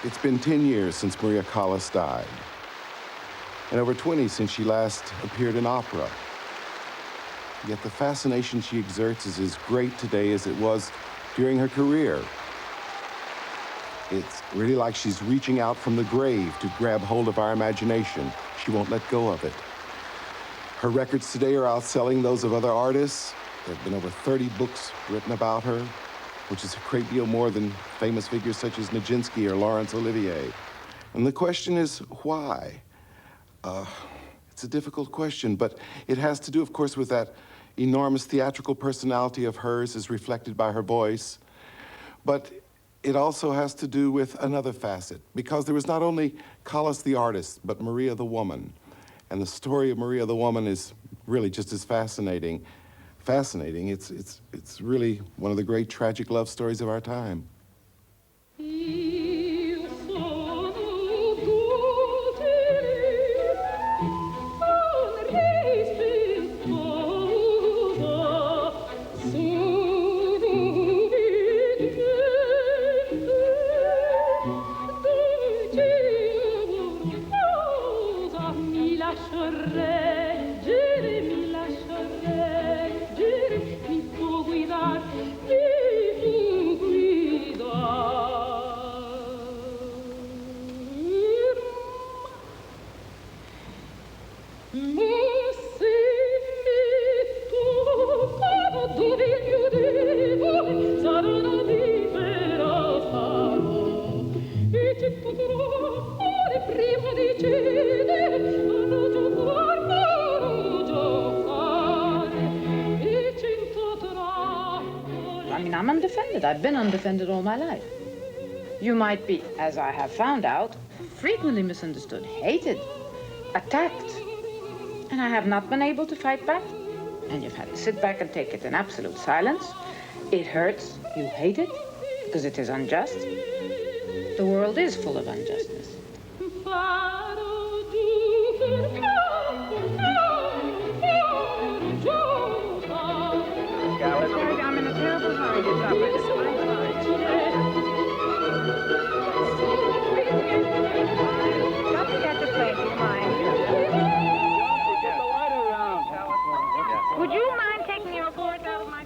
It's been 10 years since Maria Callas died, and over 20 since she last appeared in opera. Yet the fascination she exerts is as great today as it was during her career. It's really like she's reaching out from the grave to grab hold of our imagination. She won't let go of it. Her records today are outselling those of other artists. There have been over 30 books written about her, which is a great deal more than famous figures such as Nijinsky or Laurence Olivier. And the question is, why? It's a difficult question, but it has to do, of course, with that enormous theatrical personality of hers as reflected by her voice. But it also has to do with another facet, because there was not only Callas the artist, but Maria the woman. And the story of Maria the woman is really just as fascinating. It's really one of the great tragic love stories of our time. I'm undefended. I've been undefended all my life. You might be, as I have found out, frequently misunderstood, hated, attacked. And I have not been able to fight back. And you've had to sit back and take it in absolute silence. It hurts. You hate it because it is unjust. The world is full of injustice. I'm in a terrible hurry to stop with this. Don't forget to play, do you mind? Don't forget the light around. Would you mind taking your chords out of my...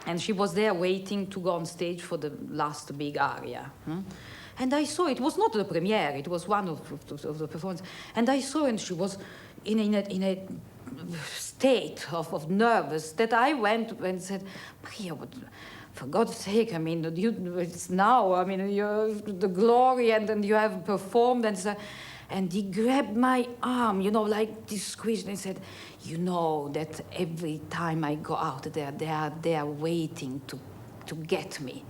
And she was there waiting to go on stage for the last big aria. And I saw, it was not the premiere, it was one of the performances. And I saw, and she was in a state of nervous that I went and said, Maria, for God's sake, I mean, it's now, I mean, you're the glory, and you have performed, and he grabbed my arm, you know, like this squeeze, and said, you know that every time I go out there, they are waiting to get me.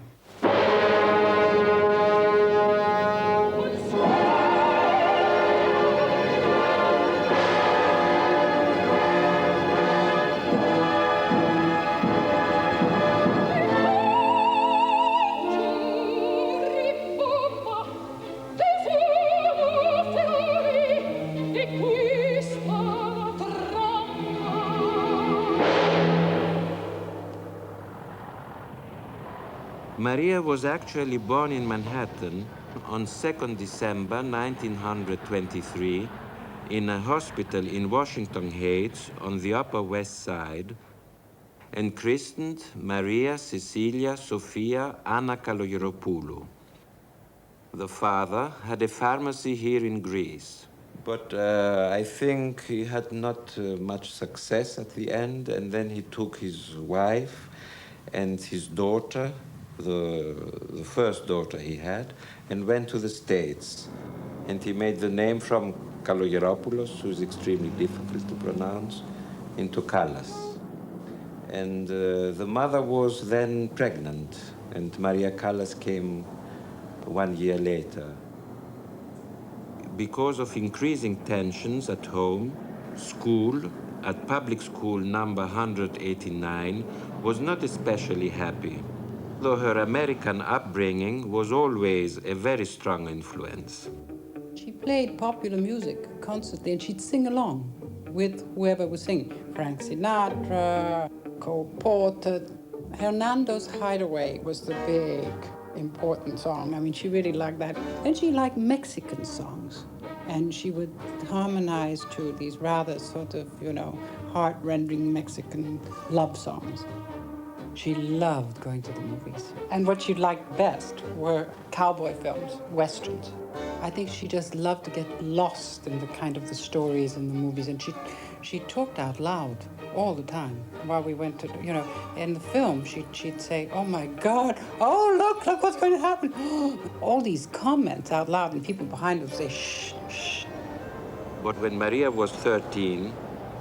Maria was actually born in Manhattan on 2nd December 1923 in a hospital in Washington Heights on the Upper West Side, and christened Maria Cecilia Sophia Anna Kalogeropoulou. The father had a pharmacy here in Greece, but I think he had not much success at the end, and then he took his wife and his daughter, the first daughter he had, and went to the States. And he made the name from Kalogeropoulos, who is extremely difficult to pronounce, into Callas. And the mother was then pregnant, and Maria Callas came 1 year later. Because of increasing tensions at home, school, at public school number 189, was not especially happy, though her American upbringing was always a very strong influence. She played popular music constantly, and she'd sing along with whoever was singing. Frank Sinatra, Cole Porter. Hernando's Hideaway was the big, important song. I mean, she really liked that. And she liked Mexican songs. And she would harmonize to these rather sort of, heart-rending Mexican love songs. She loved going to the movies. And what she liked best were cowboy films, westerns. I think she just loved to get lost in the stories and the movies. And she talked out loud all the time while we went to, in the film, she'd say, oh my God, oh, look what's going to happen. All these comments out loud, and people behind would say, shh, shh. But when Maria was 13,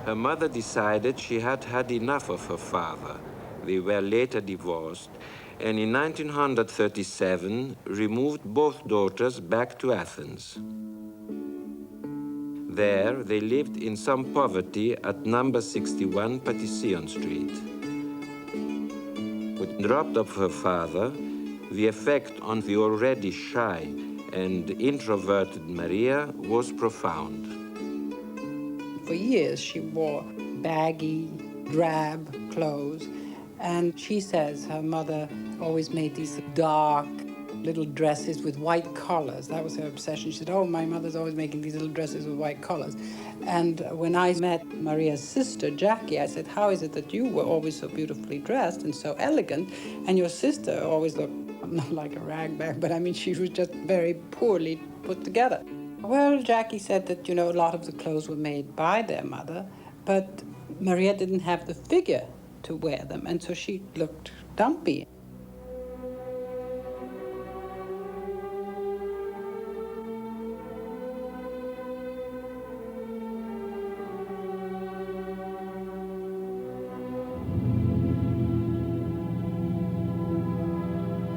her mother decided she had had enough of her father. They were later divorced, and in 1937 removed both daughters back to Athens. There, they lived in some poverty at number 61 Patission Street. With the drop of her father, the effect on the already shy and introverted Maria was profound. For years, she wore baggy, drab clothes. And she says her mother always made these dark little dresses with white collars. That was her obsession. She said, oh, my mother's always making these little dresses with white collars. And when I met Maria's sister, Jackie, I said, how is it that you were always so beautifully dressed and so elegant, and your sister always looked not like a ragbag, but I mean, she was just very poorly put together. Well, Jackie said that, a lot of the clothes were made by their mother, but Maria didn't have the figure to wear them, and so she looked dumpy.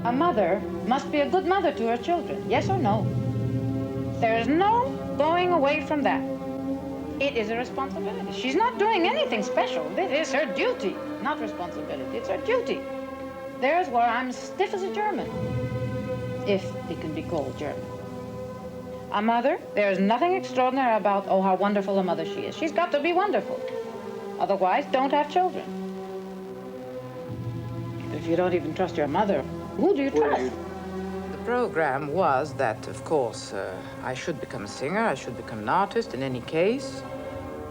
A mother must be a good mother to her children, yes or no? There's no going away from that. It is a responsibility. She's not doing anything special. It is her duty, not responsibility. It's her duty. There's where I'm stiff as a German, if it can be called German. A mother, there's nothing extraordinary about, oh, how wonderful a mother she is. She's got to be wonderful. Otherwise, don't have children. If you don't even trust your mother, who do you trust? The program was that, of course, I should become a singer, I should become an artist in any case.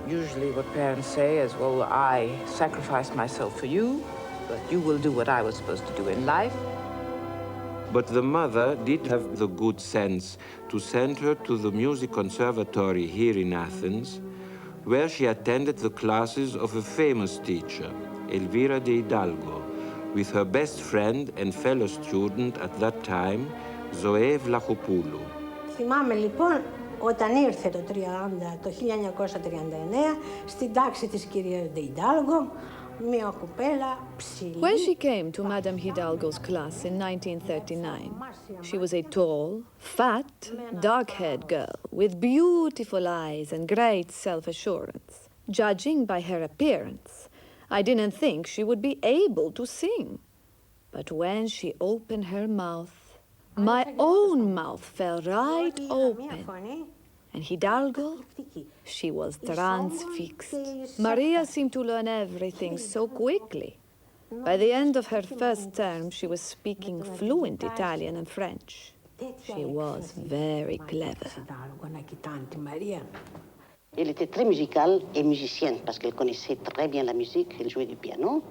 Usually what parents say is, well, I sacrificed myself for you, but you will do what I was supposed to do in life. But the mother did have the good sense to send her to the music conservatory here in Athens, where she attended the classes of a famous teacher, Elvira de Hidalgo, with her best friend and fellow student at that time, Zoe Vlachopoulou. Θυμάμαι λοιπόν όταν ήρθε το 1939 στην τάξη της κυρίας de Hidalgo, μια κουπέλα ψηλή. When she came to Madame Hidalgo's class in 1939, she was a tall, fat, dark-haired girl with beautiful eyes and great self-assurance. Judging by her appearance, I didn't think she would be able to sing. But when she opened her mouth, my own mouth fell right open. And Hidalgo, she was transfixed. Maria seemed to learn everything so quickly. By the end of her first term, she was speaking fluent Italian and French. She was very clever. Elle était très musicale et musicienne parce qu'elle connaissait très bien la musique, elle jouait du piano,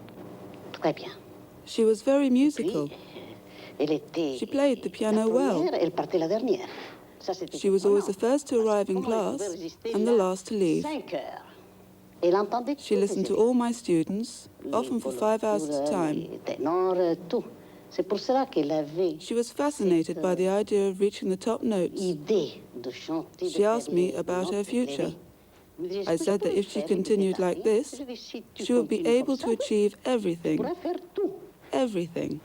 très bien. She was very musical. She played the piano well. Elle partait la dernière. She was always the first to arrive in class and the last to leave. She listened to all my students, often for 5 hours at a time. She was fascinated by the idea of reaching the top notes. She asked me about her future. I said that if she continued like this, she would be able to achieve everything. Everything.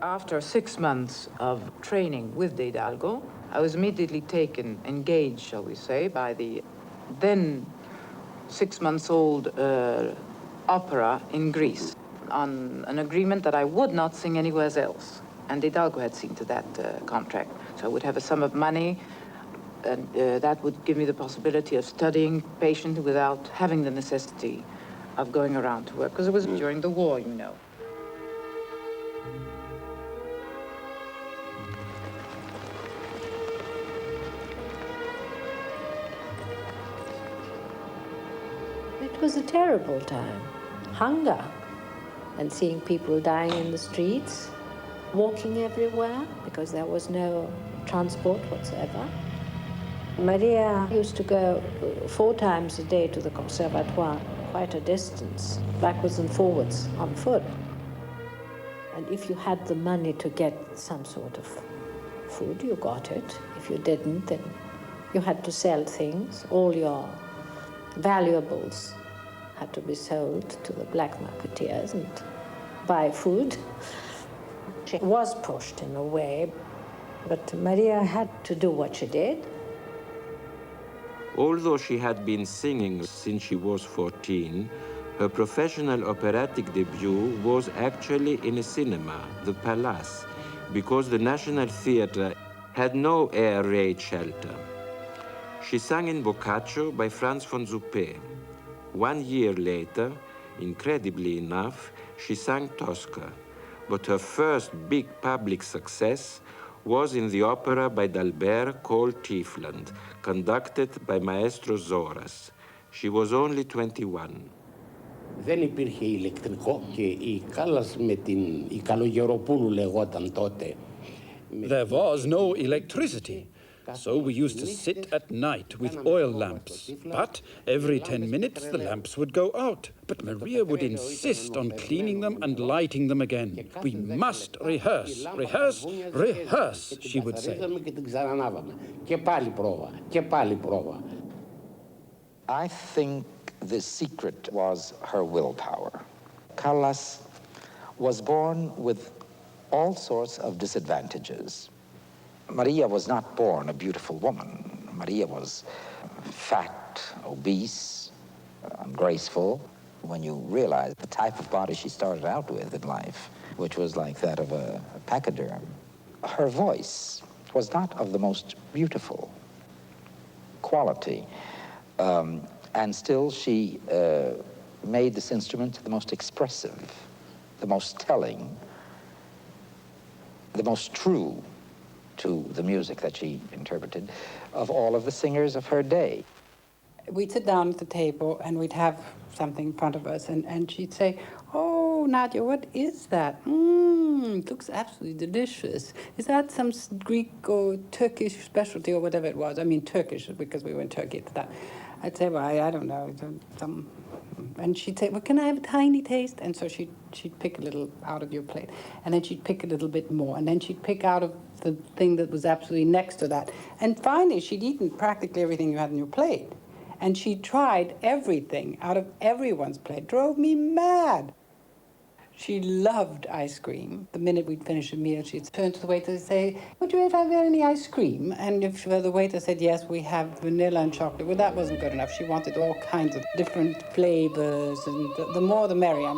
After 6 months of training with De Hidalgo, I was immediately engaged, shall we say, by the then 6-month-old opera in Greece on an agreement that I would not sing anywhere else. And De Hidalgo had seen to that contract. So I would have a sum of money, and that would give me the possibility of studying patiently without having the necessity of going around to work, because it was during the war, you know. It was a terrible time. Hunger, and seeing people dying in the streets, walking everywhere because there was no transport whatsoever. Maria used to go 4 times a day to the conservatoire, quite a distance, backwards and forwards on foot. And if you had the money to get some sort of food, you got it. If you didn't, then you had to sell things. All your valuables had to be sold to the black marketeers and buy food. She was pushed in a way, but Maria had to do what she did. Although she had been singing since she was 14, her professional operatic debut was actually in a cinema, the Palace, because the National Theatre had no air raid shelter. She sang in Boccaccio by Franz von Suppé. 1 year later, incredibly enough, she sang Tosca, but her first big public success was in the opera by D'Albert called Tiefland, conducted by Maestro Zoras. She was only 21. Δεν υπήρχε ηλεκτρικό και η Callas με η Καλογεροπούλου λεγόταν τότε. There was no electricity, so we used to sit at night with oil lamps. But every 10 minutes the lamps would go out. But Maria would insist on cleaning them and lighting them again. We must rehearse, rehearse, rehearse, she would say. I think the secret was her willpower. Callas was born with all sorts of disadvantages. Maria was not born a beautiful woman. Maria was fat, obese, ungraceful. When you realize the type of body she started out with in life, which was like that of a pachyderm, her voice was not of the most beautiful quality. And still she made this instrument the most expressive, the most telling, the most true to the music that she interpreted of all of the singers of her day. We'd sit down at the table and we'd have something in front of us, and she'd say, "Oh, oh, Nadia, what is that? It looks absolutely delicious. Is that some Greek or Turkish specialty or whatever it was? I mean, Turkish, because we were in Turkey at the time. I'd say, well, I don't know, and she'd say, well, can I have a tiny taste? And so she'd pick a little out of your plate, and then she'd pick a little bit more, and then she'd pick out of the thing that was absolutely next to that. And finally, she'd eaten practically everything you had on your plate. And she tried everything out of everyone's plate. Drove me mad. She loved ice cream. The minute we'd finish a meal, she'd turn to the waiter and say, would you have any ice cream? And if the waiter said, yes, we have vanilla and chocolate, well, that wasn't good enough. She wanted all kinds of different flavors, and the more the merrier.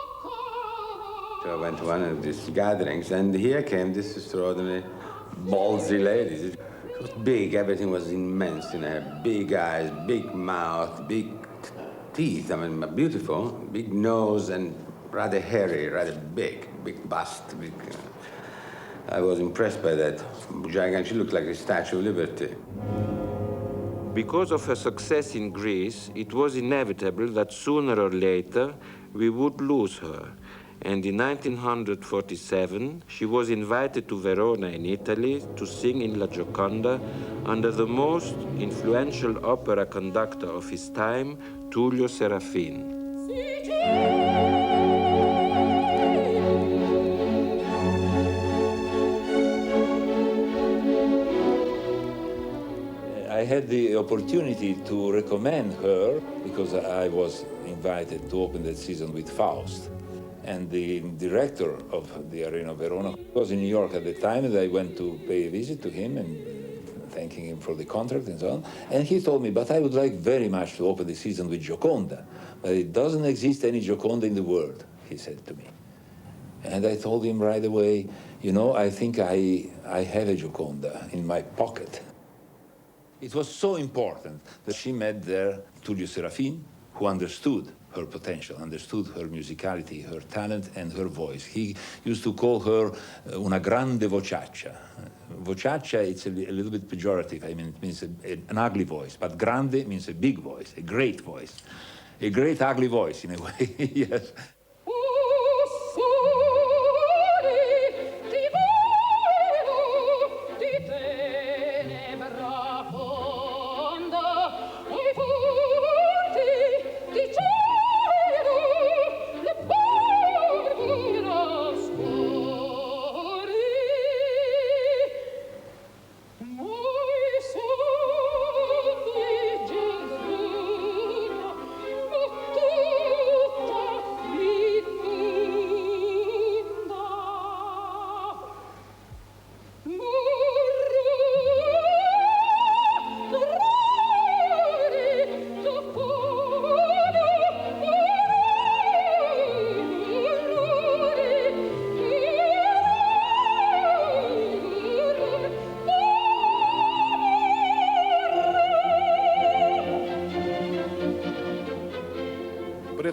So I went to one of these gatherings, and here came this extraordinary ballsy lady. It was big, everything was immense, you know, big eyes, big mouth, big teeth, I mean, beautiful, big nose, and rather hairy, rather big bust. Big, I was impressed by that. Giant, she looked like a Statue of Liberty. Because of her success in Greece, it was inevitable that sooner or later we would lose her. And in 1947, she was invited to Verona in Italy to sing in La Gioconda under the most influential opera conductor of his time, Tullio Serafin. I had the opportunity to recommend her because I was invited to open that season with Faust. And the director of the Arena of Verona was in New York at the time, and I went to pay a visit to him and thanking him for the contract and so on. And he told me, but I would like very much to open the season with Gioconda, but it doesn't exist any Gioconda in the world, he said to me. And I told him right away, you know, I think I have a Gioconda in my pocket. It was so important that she met there Tullio Serafin, who understood her potential, understood her musicality, her talent, and her voice. He used to call her una grande vociaccia. Vociaccia, it's a little bit pejorative. I mean, it means an ugly voice, but grande means a big voice, a great voice. A great ugly voice, in a way, yes.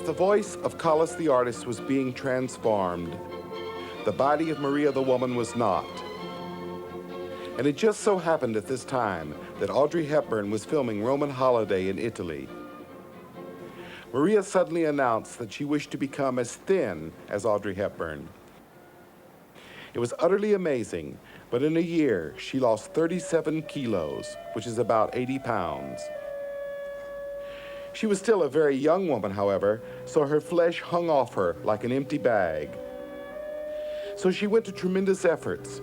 The voice of Callas the artist was being transformed. The body of Maria the woman was not. And it just so happened at this time that Audrey Hepburn was filming Roman Holiday in Italy. Maria suddenly announced that she wished to become as thin as Audrey Hepburn. It was utterly amazing, but in a year, she lost 37 kilos, which is about 80 pounds. She was still a very young woman, however, so her flesh hung off her like an empty bag. So she went to tremendous efforts,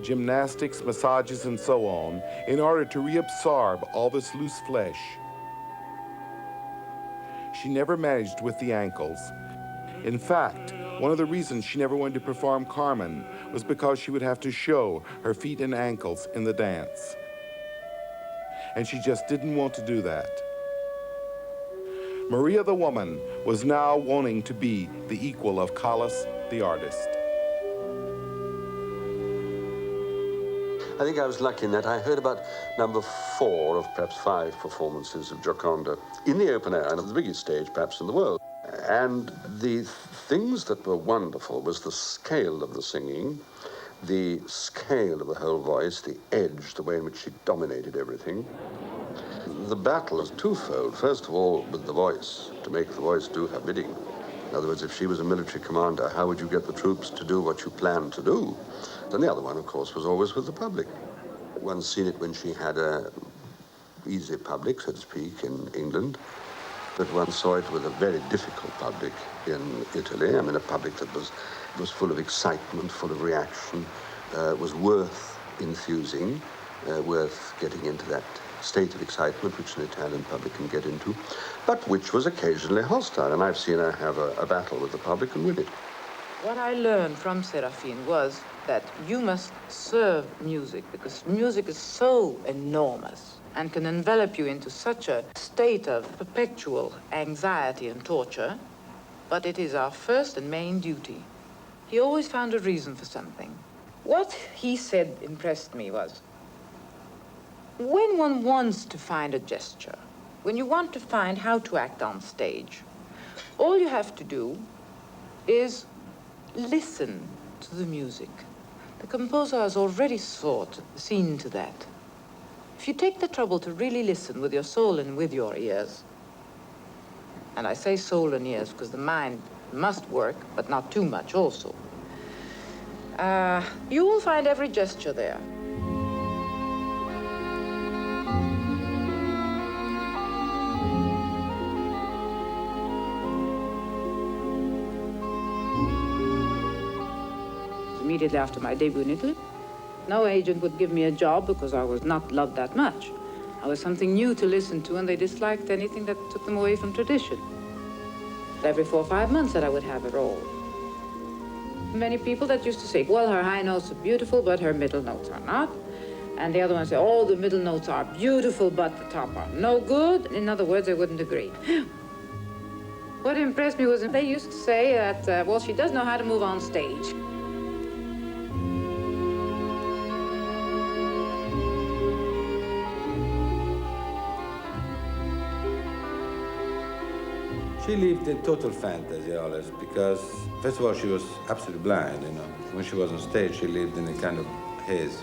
gymnastics, massages, and so on, in order to reabsorb all this loose flesh. She never managed with the ankles. In fact, one of the reasons she never wanted to perform Carmen was because she would have to show her feet and ankles in the dance. And she just didn't want to do that. Maria the woman was now wanting to be the equal of Callas the artist. I think I was lucky in that I heard about number 4 of perhaps 5 performances of Gioconda in the open air and on the biggest stage perhaps in the world. And the things that were wonderful was the scale of the singing, the scale of the whole voice, the edge, the way in which she dominated everything. The battle is twofold. First of all, with the voice, to make the voice do her bidding. In other words, if she was a military commander, how would you get the troops to do what you planned to do? And the other one, of course, was always with the public. One's seen it when she had a easy public, so to speak, in England, but one saw it with a very difficult public in Italy. I mean, a public that was full of excitement, full of reaction, was worth enthusing, worth getting into that state of excitement which an Italian public can get into, but which was occasionally hostile, and I've seen her have a battle with the public and win it. What I learned from Serafine was that you must serve music, because music is so enormous and can envelop you into such a state of perpetual anxiety and torture, but it is our first and main duty. He always found a reason for something. What he said impressed me was, when one wants to find a gesture, when you want to find how to act on stage, all you have to do is listen to the music. The composer has already seen to that. If you take the trouble to really listen with your soul and with your ears, and I say soul and ears because the mind must work, but not too much also, you will find every gesture there. Immediately after my debut in Italy, no agent would give me a job because I was not loved that much. I was something new to listen to, and they disliked anything that took them away from tradition. Every 4 or 5 months that I would have a role. Many people that used to say, well, her high notes are beautiful, but her middle notes are not. And the other one say, oh, the middle notes are beautiful, but the top are no good. In other words, they wouldn't agree. What impressed me was they used to say that, well, she does know how to move on stage. She lived in total fantasy always because, first of all, she was absolutely blind, you know. When she was on stage, she lived in a kind of haze.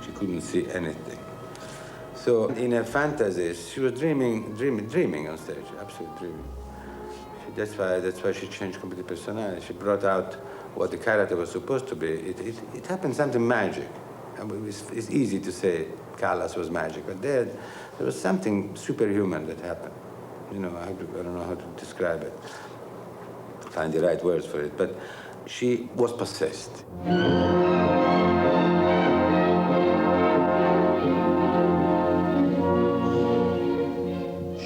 She couldn't see anything. So in her fantasies, she was dreaming on stage, absolutely dreaming. That's why she changed completely personality. She brought out what the character was supposed to be. It happened something magic. And it's easy to say Callas was magic, but there was something superhuman that happened. You know, I don't know how to describe it, find the right words for it, but she was possessed.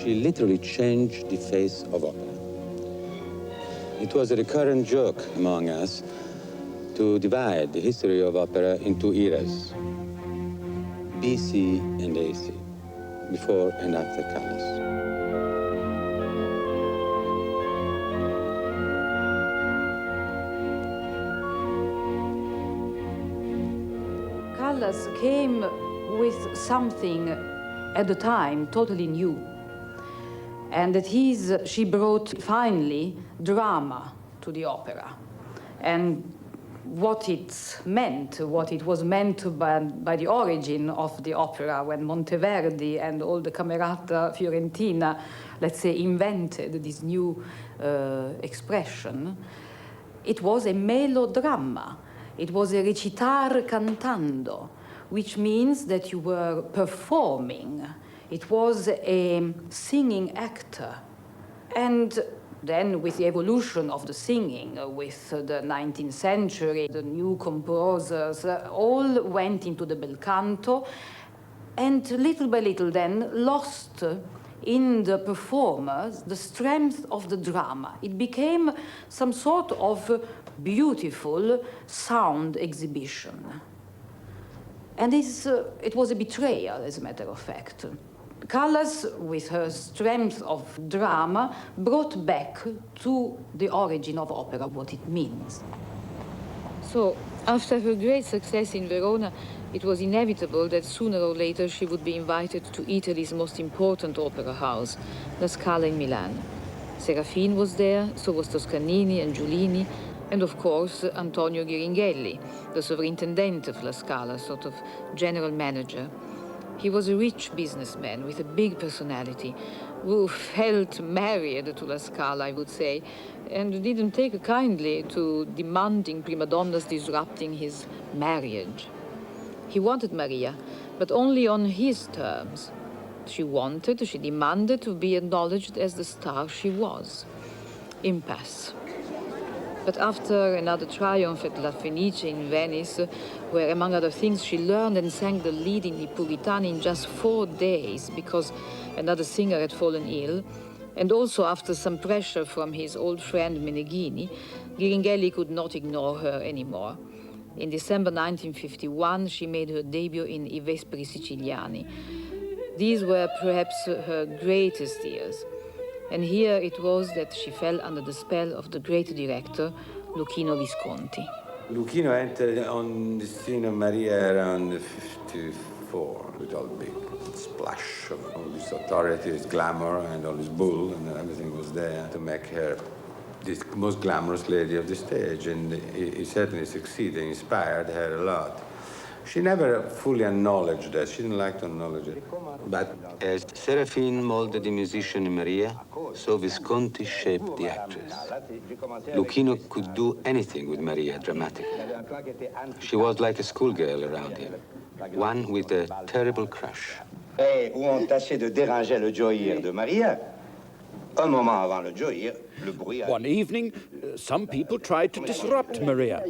She literally changed the face of opera. It was a recurrent joke among us to divide the history of opera into eras, BC and AC, before and after Callas. Callas came with something at the time totally new, and that she brought finally drama to the opera, and what it was meant by the origin of the opera when Monteverdi and all the Camerata Fiorentina, let's say, invented this new expression. It was a melodrama. It was a recitar cantando, which means that you were performing. It was a singing actor. And then with the evolution of the singing, with the 19th century, the new composers all went into the bel canto, and little by little then lost in the performers the strength of the drama. It became some sort of beautiful sound exhibition. And it was a betrayal, as a matter of fact. Callas, with her strength of drama, brought back to the origin of opera what it means. So, after her great success in Verona, it was inevitable that sooner or later she would be invited to Italy's most important opera house, La Scala in Milan. Serafine was there, so was Toscanini and Giulini, and of course Antonio Ghiringhelli, the superintendent of La Scala, sort of general manager. He was a rich businessman with a big personality who felt married to La Scala, I would say, and didn't take kindly to demanding prima donnas disrupting his marriage. He wanted Maria, but only on his terms. She demanded to be acknowledged as the star she was. Impasse. But after another triumph at La Fenice in Venice, where, among other things, she learned and sang the lead in the Puritani in just 4 days because another singer had fallen ill, and also after some pressure from his old friend Meneghini, Ghiringhelli could not ignore her anymore. In December 1951, she made her debut in I Vesperi Siciliani. These were perhaps her greatest years. And here it was that she fell under the spell of the great director, Luchino Visconti. Luchino entered on the scene of Maria around 54, with all the big splash of all this authority, this glamour, and all this bull, and everything was there to make her the most glamorous lady of the stage. And he certainly succeeded, inspired her a lot. She never fully acknowledged that. She didn't like to acknowledge it. But as Serafine molded the musician in Maria, so Visconti shaped the actress. Luchino could do anything with Maria dramatically. She was like a schoolgirl around him, one with a terrible crush. Où on tâchait de déranger le joyir de Maria. Un moment avant le joyir, le bruit. One evening, some people tried to disrupt Maria.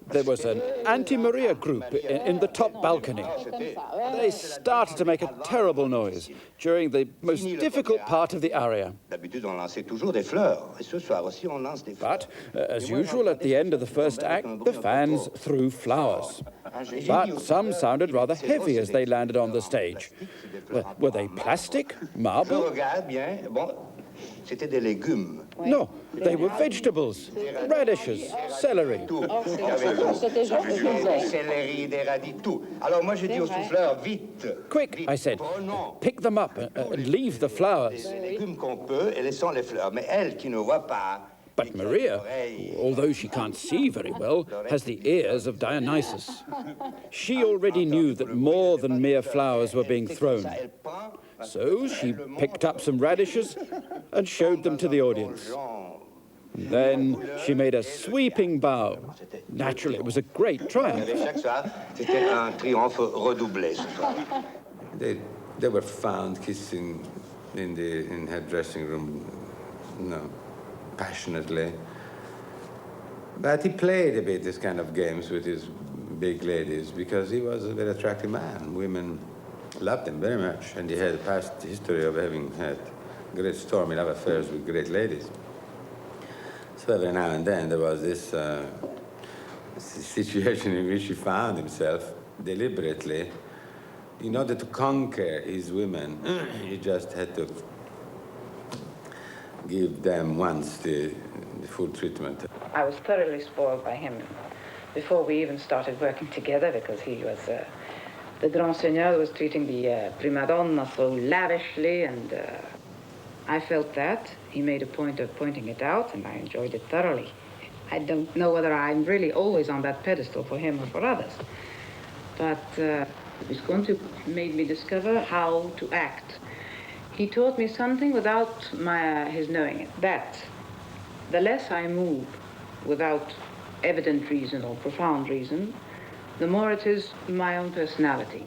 There was an anti-Maria group in the top balcony. They started to make a terrible noise during the most difficult part of the aria. But, as usual, at the end of the first act, the fans threw flowers. But some sounded rather heavy as they landed on the stage. Were they plastic? Marble? No, they were vegetables, radishes, celery. Quick, I said, pick them up and leave the flowers. But Maria, although she can't see very well, has the ears of Dionysus. She already knew that more than mere flowers were being thrown. So she picked up some radishes and showed them to the audience. Then she made a sweeping bow. Naturally, it was a great triumph. They were found kissing in her dressing room, passionately. But he played a bit this kind of games with his big ladies because he was a very attractive man. Women loved him very much, and he had a past history of having had great stormy love affairs with great ladies. So every now and then there was this situation in which he found himself deliberately, in order to conquer his women, he just had to give them once the full treatment. I was thoroughly spoiled by him before we even started working together, because he was the Grand Seigneur was treating the prima donna so lavishly, and I felt that. He made a point of pointing it out, and I enjoyed it thoroughly. I don't know whether I'm really always on that pedestal for him or for others, but Visconti made me discover how to act. He taught me something without his knowing it, that the less I move without evident reason or profound reason, the more it is my own personality.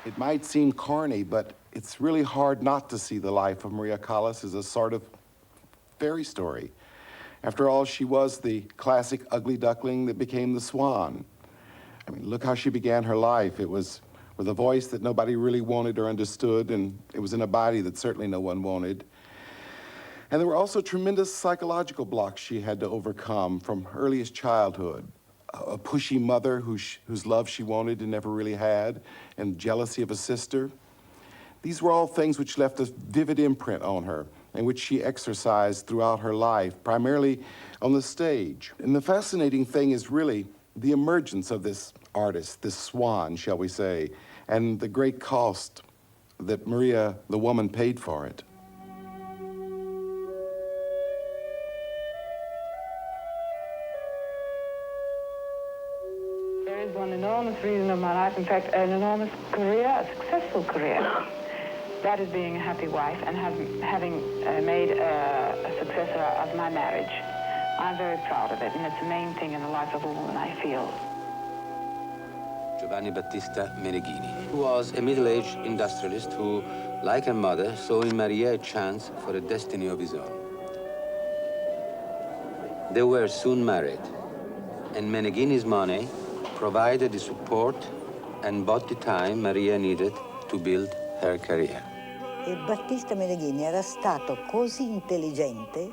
It might seem corny, but it's really hard not to see the life of Maria Callas as a sort of fairy story. After all, she was the classic ugly duckling that became the swan. I mean, look how she began her life. It was with a voice that nobody really wanted or understood, and it was in a body that certainly no one wanted. And there were also tremendous psychological blocks she had to overcome from earliest childhood. A pushy mother whose love she wanted and never really had, and jealousy of a sister. These were all things which left a vivid imprint on her, and which she exercised throughout her life, primarily on the stage. And the fascinating thing is really the emergence of this artist, this swan, shall we say, and the great cost that Maria, the woman, paid for it. There is one enormous reason of my life, in fact, an enormous career, a successful career. That is being a happy wife and having made a successor of my marriage. I'm very proud of it, and it's the main thing in the life of a woman, I feel. Giovanni Battista Meneghini, who was a middle-aged industrialist who, like her mother, saw in Maria a chance for a destiny of his own. They were soon married, and Meneghini's money provided the support and bought the time Maria needed to build her career. E Battista Meneghini era stato così intelligente.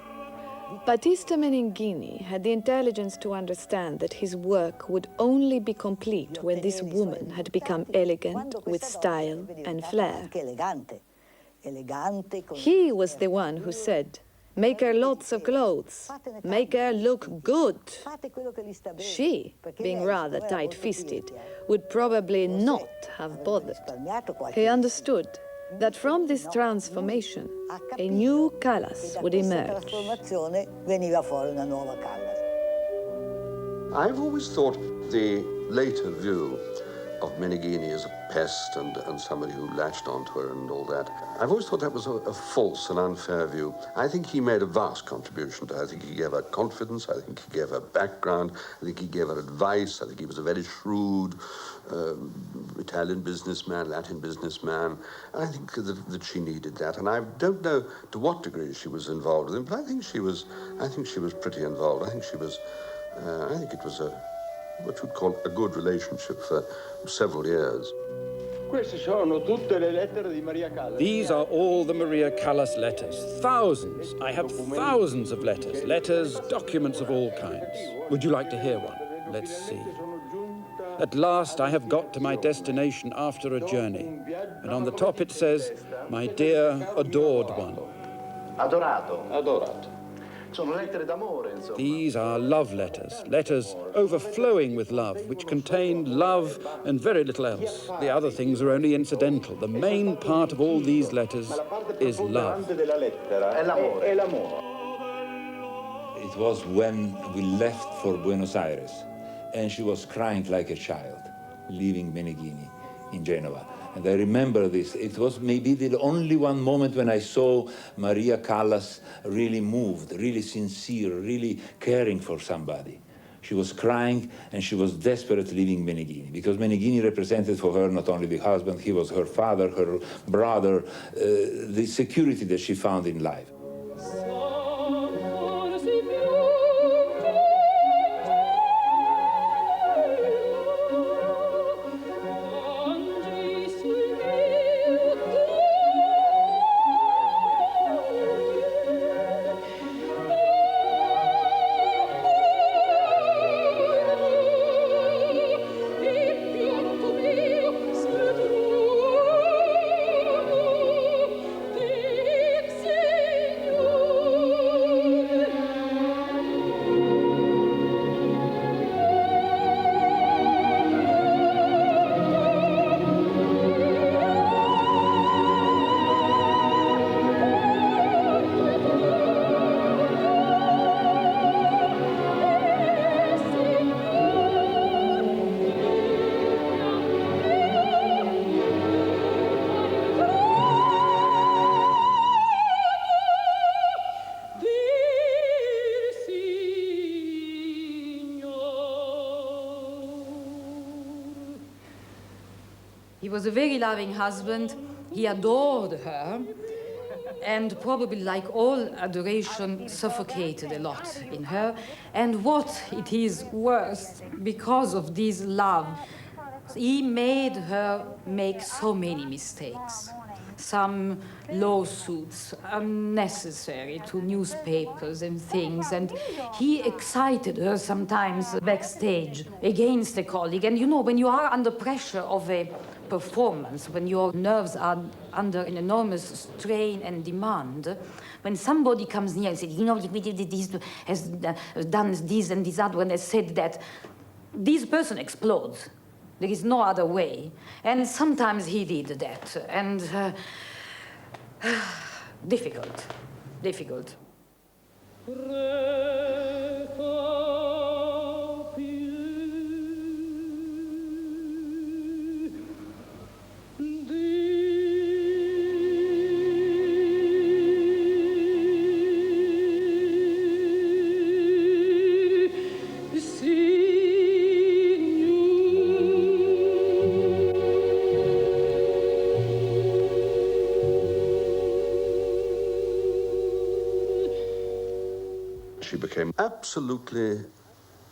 Battista Meneghini had the intelligence to understand that his work would only be complete when this woman had become elegant, with style and flair. He was the one who said, "Make her lots of clothes, make her look good." She, being rather tight-fisted, would probably not have bothered. He understood that from this transformation, a new Callas would emerge. I've always thought the later view of Meneghini as a pest and somebody who latched onto her and all that, I've always thought that was a false and unfair view. I think he made a vast contribution to her. I think he gave her confidence. I think he gave her background. I think he gave her advice. I think he was a very shrewd Italian businessman, Latin businessman. And I think that she needed that. And I don't know to what degree she was involved with him, but I think she was pretty involved. I think it was what you'd call a good relationship for several years. These are all the Maria Callas letters. Thousands. I have thousands of letters. Letters, documents of all kinds. Would you like to hear one? Let's see. At last I have got to my destination after a journey. And on the top it says, "My dear, adored one." Adorato. Adorato. These are love letters, letters overflowing with love, which contain love and very little else. The other things are only incidental. The main part of all these letters is love. It was when we left for Buenos Aires, and she was crying like a child, leaving Meneghini in Genoa. And I remember this. It was maybe the only one moment when I saw Maria Callas really moved, really sincere, really caring for somebody. She was crying and she was desperate leaving Meneghini, because Meneghini represented for her not only the husband, he was her father, her brother, the security that she found in life. was a very loving husband. He adored her, and probably, like all adoration, suffocated a lot in her. And what it is worse, because of this love, he made her make so many mistakes. Some lawsuits unnecessary to newspapers and things, and he excited her sometimes backstage against a colleague. And you know, when you are under pressure of a performance, when your nerves are under an enormous strain and demand, when somebody comes near and says, you know, this has done this and this other one has said that, this person explodes. There is no other way. And sometimes he did that. And difficult, difficult. She became absolutely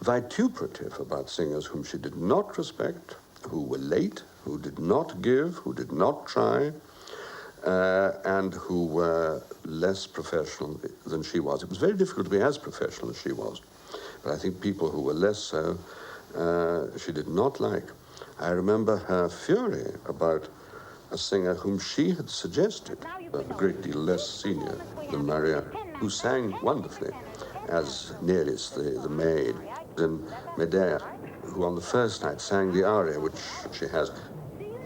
vituperative about singers whom she did not respect, who were late, who did not give, who did not try, and who were less professional than she was. It was very difficult to be as professional as she was, but I think people who were less so, she did not like. I remember her fury about a singer whom she had suggested, a great deal less senior than Maria, who sang wonderfully as Neris, the maid, and Medea, who on the first night sang the aria, which she has.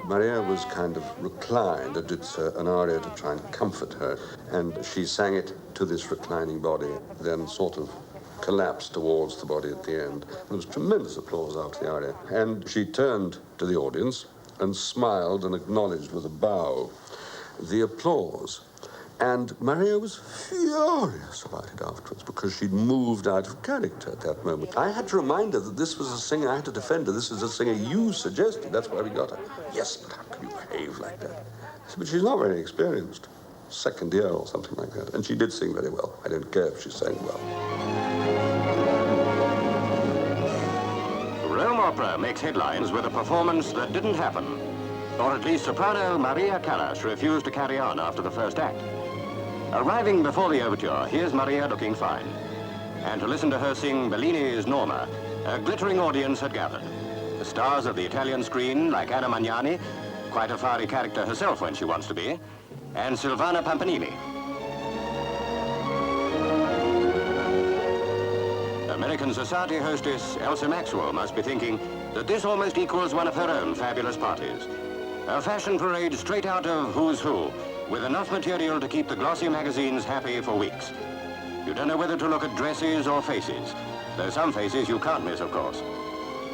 Maria was kind of reclined, and it's an aria to try and comfort her, and she sang it to this reclining body, then sort of collapsed towards the body at the end. There was tremendous applause after the aria, and she turned to the audience and smiled and acknowledged with a bow the applause. And Maria was furious about it afterwards because she'd moved out of character at that moment. I had to remind her that this was a singer, I had to defend her. This is a singer you suggested. That's why we got her. Yes, but how can you behave like that? I said, but she's not very experienced. Second year or something like that. And she did sing very well. I don't care if she sang well. Rome Opera makes headlines with a performance that didn't happen. Or at least soprano Maria Callas refused to carry on after the first act. Arriving before the overture, here's Maria looking fine. And to listen to her sing Bellini's Norma, a glittering audience had gathered. The stars of the Italian screen, like Anna Magnani, quite a fiery character herself when she wants to be, and Silvana Pampanini. American society hostess Elsa Maxwell must be thinking that this almost equals one of her own fabulous parties. A fashion parade straight out of Who's Who, with enough material to keep the glossy magazines happy for weeks. You don't know whether to look at dresses or faces, though some faces you can't miss, of course.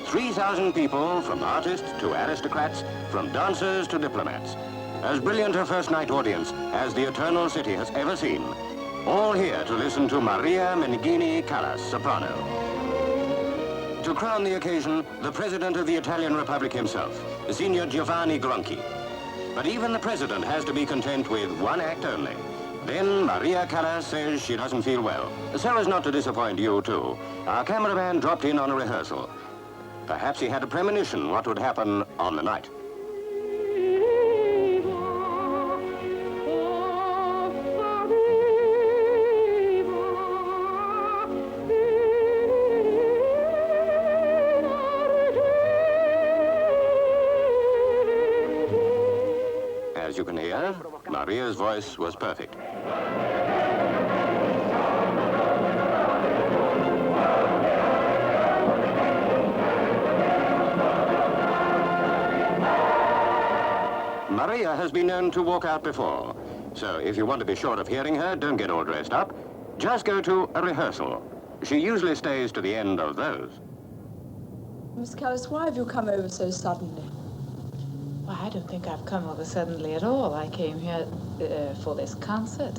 3,000 people, from artists to aristocrats, from dancers to diplomats. As brilliant a first-night audience as the Eternal City has ever seen. All here to listen to Maria Callas, soprano. To crown the occasion, the President of the Italian Republic himself, Signor Giovanni Gronchi. But even the President has to be content with one act only. Then Maria Callas says she doesn't feel well. So as not to disappoint you too, our cameraman dropped in on a rehearsal. Perhaps he had a premonition what would happen on the night. As you can hear, Maria's voice was perfect. Maria has been known to walk out before, so if you want to be sure of hearing her, don't get all dressed up. Just go to a rehearsal. She usually stays to the end of those. Miss Callas, why have you come over so suddenly? Well, I don't think I've come over suddenly at all. I came here for this concert,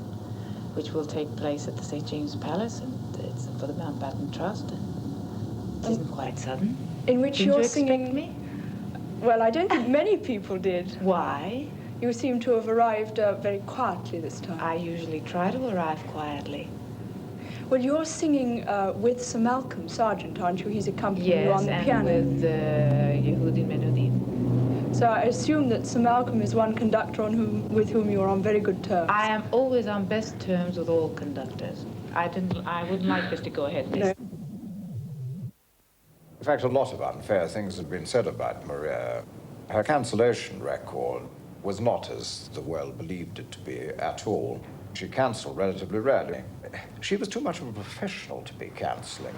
which will take place at the St. James Palace, and it's for the Mountbatten Trust. It isn't quite sudden. In which Didn't you're you singing expect me? Well, I don't think many people did. Why? You seem to have arrived very quietly this time. I usually try to arrive quietly. Well, you're singing with Sir Malcolm Sargent, aren't you? He's accompanying you on the piano. Yes, and with Yehudi Melody. So I assume that Sir Malcolm is one conductor with whom you're on very good terms. I am always on best terms with all conductors. I wouldn't like this to go ahead, miss. No. In fact, a lot of unfair things have been said about Maria. Her cancellation record was not as the world believed it to be at all. She cancelled relatively rarely. She was too much of a professional to be cancelling.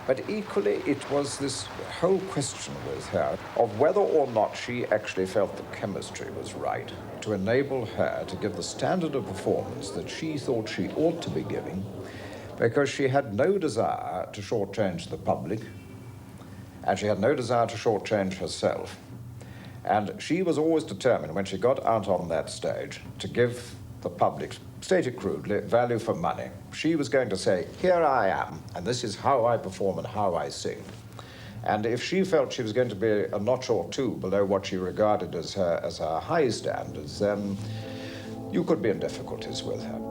But equally, it was this whole question with her of whether or not she actually felt the chemistry was right to enable her to give the standard of performance that she thought she ought to be giving, because she had no desire to shortchange the public, and she had no desire to shortchange herself. And she was always determined, when she got out on that stage, to give the public, stated crudely, value for money. She was going to say, here I am, and this is how I perform and how I sing. And if she felt she was going to be a notch or two below what she regarded as her high standards, then you could be in difficulties with her.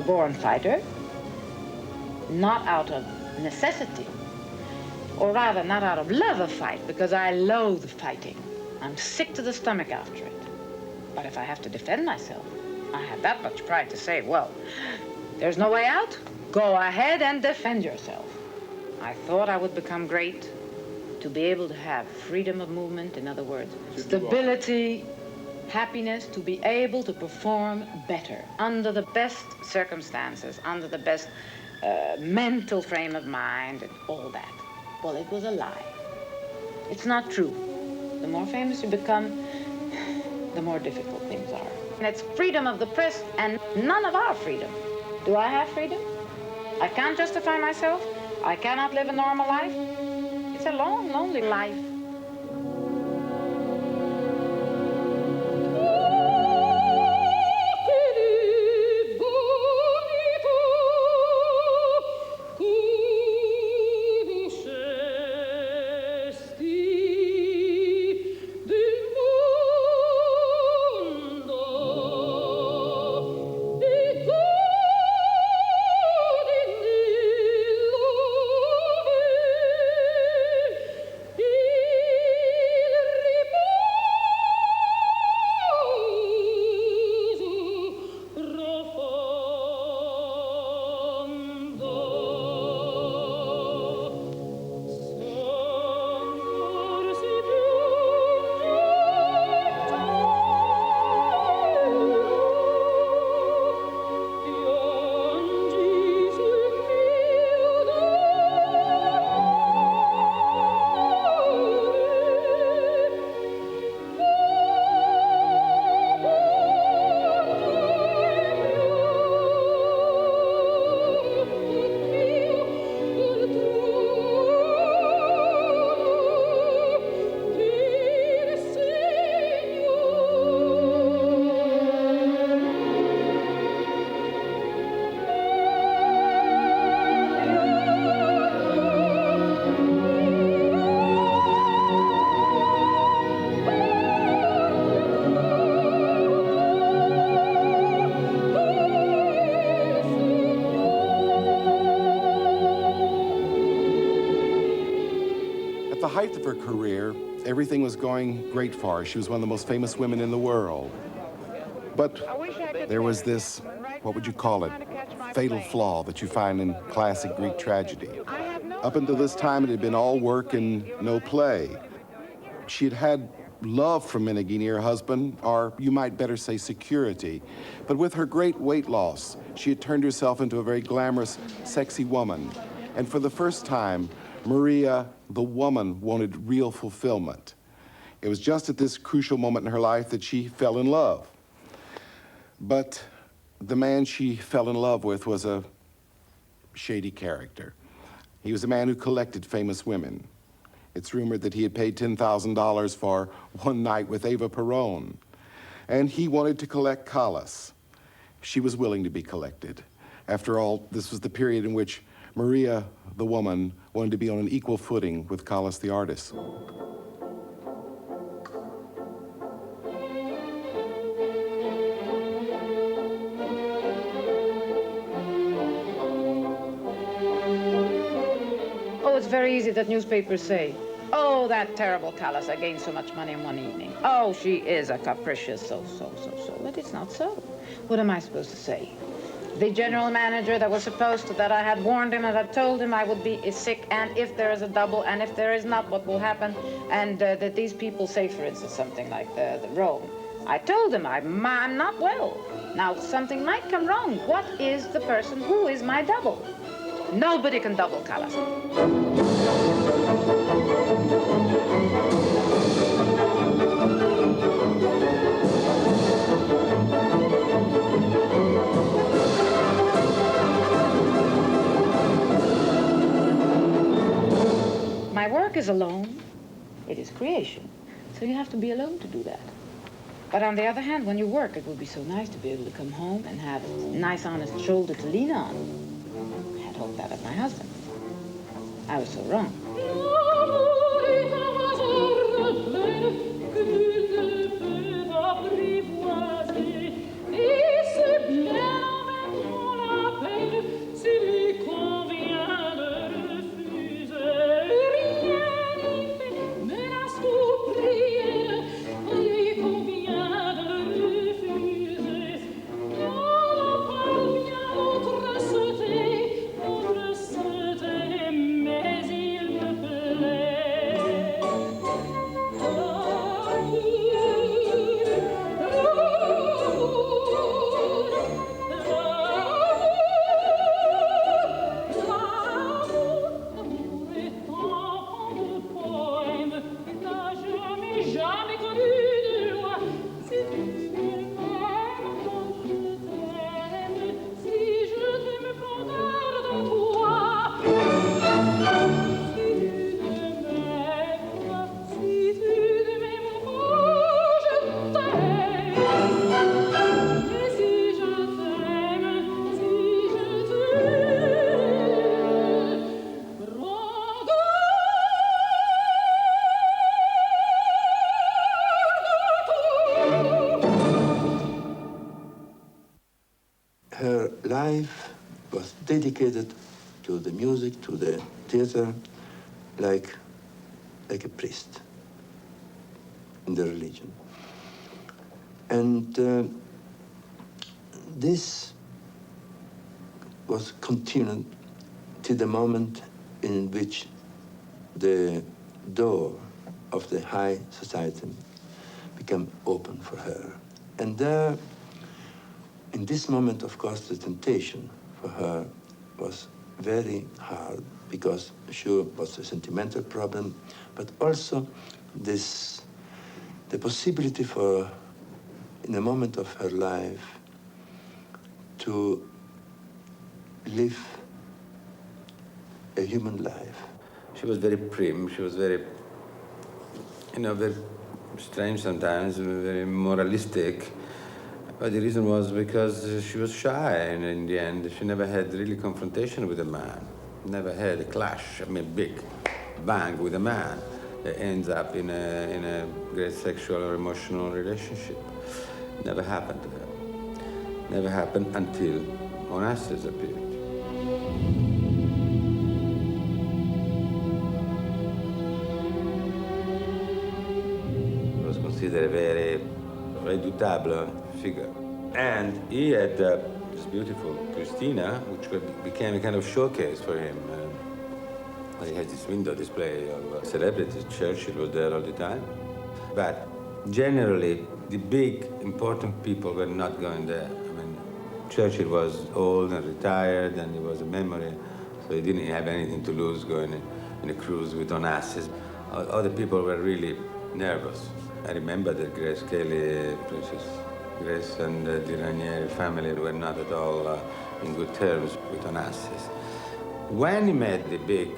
Born fighter, not out of necessity, or rather not out of love of fight, because I loathe fighting. I'm sick to the stomach after it. But if I have to defend myself, I have that much pride to say, well, there's no way out. Go ahead and defend yourself. I thought I would become great, to be able to have freedom of movement, in other words, stability, happiness, to be able to perform better under the best circumstances, under the best mental frame of mind and all that. Well, it was a lie. It's not true. The more famous you become, the more difficult things are. And it's freedom of the press and none of our freedom. Do I have freedom? I can't justify myself. I cannot live a normal life. It's a long, lonely life. At the height of her career, everything was going great for her. She was one of the most famous women in the world. But there was this, what would you call it, fatal flaw that you find in classic Greek tragedy. Up until this time, it had been all work and no play. She had had love from Meneghini, her husband, or you might better say security. But with her great weight loss, she had turned herself into a very glamorous, sexy woman. And for the first time, Maria, the woman, wanted real fulfillment. It was just at this crucial moment in her life that she fell in love. But the man she fell in love with was a shady character. He was a man who collected famous women. It's rumored that he had paid $10,000 for one night with Eva Perón. And he wanted to collect Callas. She was willing to be collected. After all, this was the period in which Maria, the woman, wanted to be on an equal footing with Callas, the artist. It's very easy that newspapers say, oh, that terrible Callas, I gained so much money in one evening. Oh, she is a capricious so. But it's not so. What am I supposed to say? The general manager that I had warned him and had told him I would be sick, and if there is a double, and if there is not, what will happen? And that these people say, for instance, something like the Rome. I told him I'm not well. Now, something might come wrong. What is the person who is my double? Nobody can double Callas. My work is alone. It is creation. So you have to be alone to do that. But on the other hand, when you work, it would be so nice to be able to come home and have a nice, honest shoulder to lean on. I hoped that of my husband. I was so wrong. Her life was dedicated to the music, to the theater, like a priest in the religion. And this was continued to the moment in which the door of the high society became open for her. And there, in this moment, of course, the temptation for her was very hard because sure was a sentimental problem, but also the possibility for, in a moment of her life, to live a human life. She was very prim, she was very, very strange sometimes, very moralistic. But the reason was because she was shy, and in the end, she never had really confrontation with a man. Never had a clash, big bang with a man that ends up in a great sexual or emotional relationship. Never happened to her. Never happened until Onassis appeared. He was considered a very redoutable figure. And he had this beautiful Christina, which became a kind of showcase for him. He had this window display of celebrities. Churchill was there all the time. But Generally, the big, important people were not going there. I mean, Churchill was old and retired, and he was a memory, so he didn't have anything to lose going in a cruise with Onassis. Other people were really nervous. I remember that Grace Kelly, Princess Grace, and the Ranieri family were not at all in good terms with Onassis. When he made the big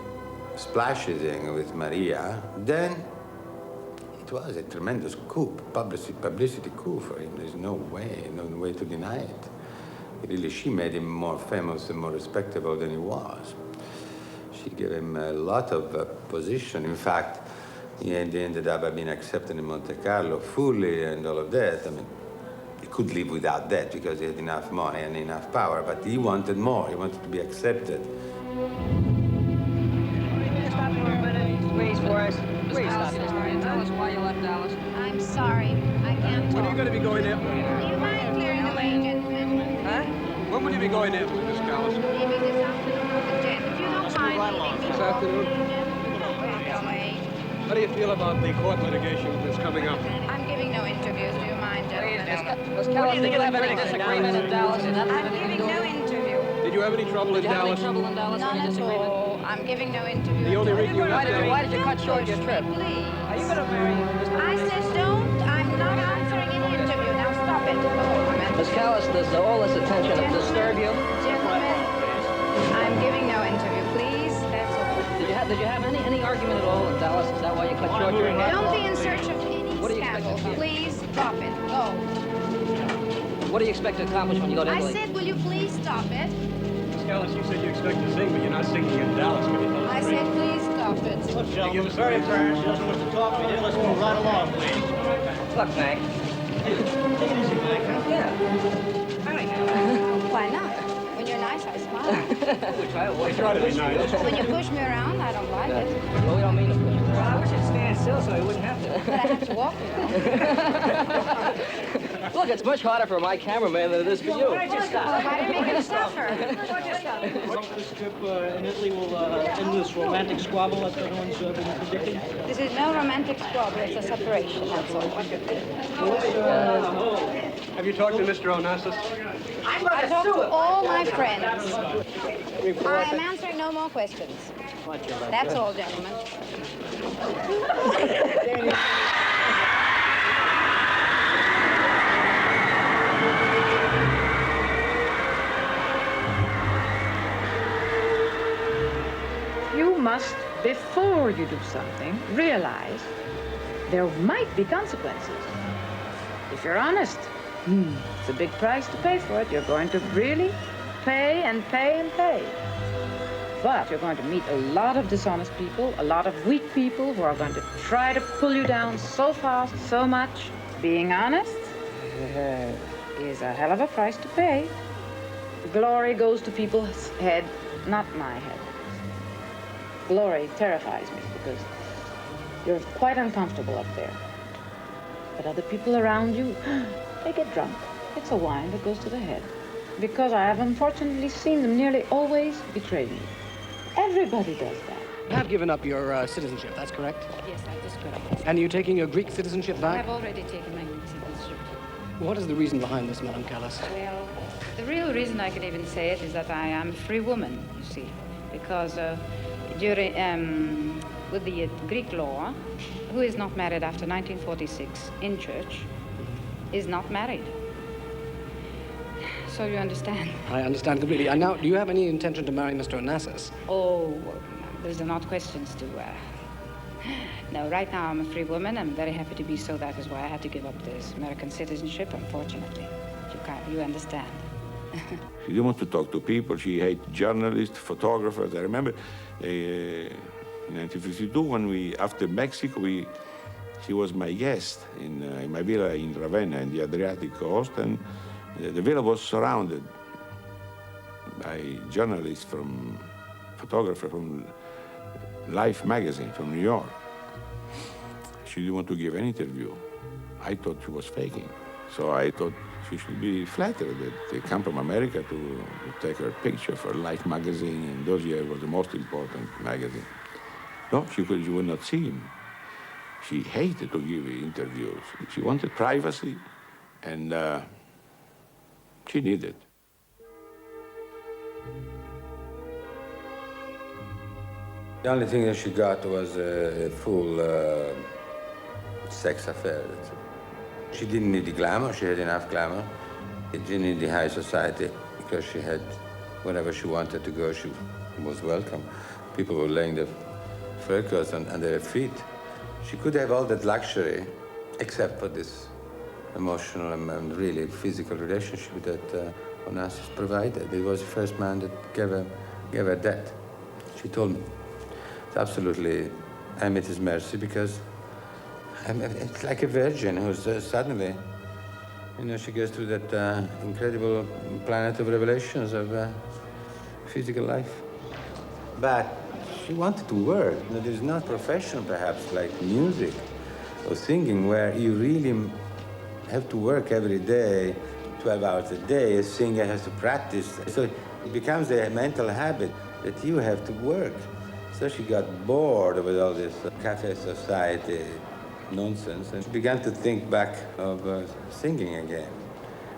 splashy thing with Maria, then it was a tremendous coup, publicity coup for him. There's no way to deny it. Really, she made him more famous and more respectable than he was. She gave him a lot of position. In fact, he ended up being accepted in Monte Carlo fully and all of that. I mean, he could live without that because he had enough money and enough power, but he wanted more. He wanted to be accepted. Stop for a minute, please, for us. Please stop. Tell us why you left Dallas. I'm sorry. I can't talk. When are you going to be going there? Do you mind clearing the way, gentlemen? Huh? When will you be going there, Miss Callas? Maybe this afternoon or the day, but you don't mind leaving me This walk. afternoon? Walk away. How do you feel about the court litigation that's coming up? I'm giving no interviews. Do you mind, gentlemen? Miss Callas, did you have any disagreement in Dallas? I'm giving no interview. Did you have any trouble in Dallas? None at all. I'm giving no interview. The only reason you left Dallas. Why did you cut short your trip? Please. Are you going to marry I said don't. I'm not answering any interview. Now stop it. Miss Callas, does all this attention disturb you? Gentlemen, I'm giving no interview. Please. That's all. Did you have any argument at all in Dallas? Is that why you cut short your trip? Don't be in search of any scandal. Please stop it. Go. What do you expect to accomplish when you go to I Italy? said, will you please stop it? Miss Callas, you said you expect to sing, but you're not singing in Dallas. Can you tell us I said, please stop it. Look, gentlemen, very turns. Just want to talk with you. Let's move right along, please. Look, Mac. Take it easy, Mac. Yeah. Why not? When you're nice, I smile. We try to be nice. When you push me around, I don't like it. Well, we don't mean to push you around. I wish you'd stand still so you wouldn't have to. But I have to walk around. Look, it's much harder for my cameraman than it is for you. Why do you make it suffer? This trip in Italy will end this romantic squabble that everyone's been predicting. This is no romantic squabble. It's a separation, that's all. Have you talked to Mr. Onassis? I talked to all my friends. I am answering no more questions. That's all, gentlemen. You must, before you do something, realize there might be consequences. If you're honest, it's a big price to pay for it. You're going to really pay and pay and pay. But you're going to meet a lot of dishonest people, a lot of weak people who are going to try to pull you down so fast, so much. Being honest is a hell of a price to pay. Glory goes to people's head, not my head. Glory terrifies me because you're quite uncomfortable up there. But other people around you, they get drunk. It's a wine that goes to the head. Because I have unfortunately seen them nearly always betray me. Everybody does that. You have given up your citizenship, that's correct? Yes, that is correct. And you're taking your Greek citizenship I back? have already taken my citizenship. What is the reason behind this, Madame Callas? Well, the real reason I could even say it is that I am a free woman, you see. Because during, with the Greek law, who is not married after 1946 in church is not married. So you understand? I understand completely. And now, do you have any intention to marry Mr. Onassis? Oh, those are not questions to... No, right now I'm a free woman. I'm very happy to be so. That is why I had to give up this American citizenship, unfortunately. You understand. She didn't want to talk to people. She hated journalists, photographers. I remember in 1952 when after Mexico, she was my guest in my villa in Ravenna, in the Adriatic coast, and the villa was surrounded by journalists photographers from Life magazine from New York. She didn't want to give an interview. I thought she was faking. So I thought she should be flattered that they come from America to take her picture for Life magazine. In those years, it was the most important magazine. No, she would not see him. She hated to give interviews. She wanted privacy, and she needed it. The only thing that she got was a full sex affair. She didn't need the glamour, she had enough glamour. She didn't need the high society because she had, wherever she wanted to go, she was welcome. People were laying their fur coats under her feet. She could have all that luxury except for this emotional and really physical relationship that Onassis provided. He was the first man that gave her that. She told me, it's absolutely, I'm at his mercy because it's like a virgin who's suddenly, she goes through that incredible planet of revelations of physical life. But she wanted to work. There's no profession, perhaps, like music or singing, where you really have to work every day, 12 hours a day. A singer has to practice. So it becomes a mental habit that you have to work. So she got bored with all this cafe society nonsense, and she began to think back of singing again.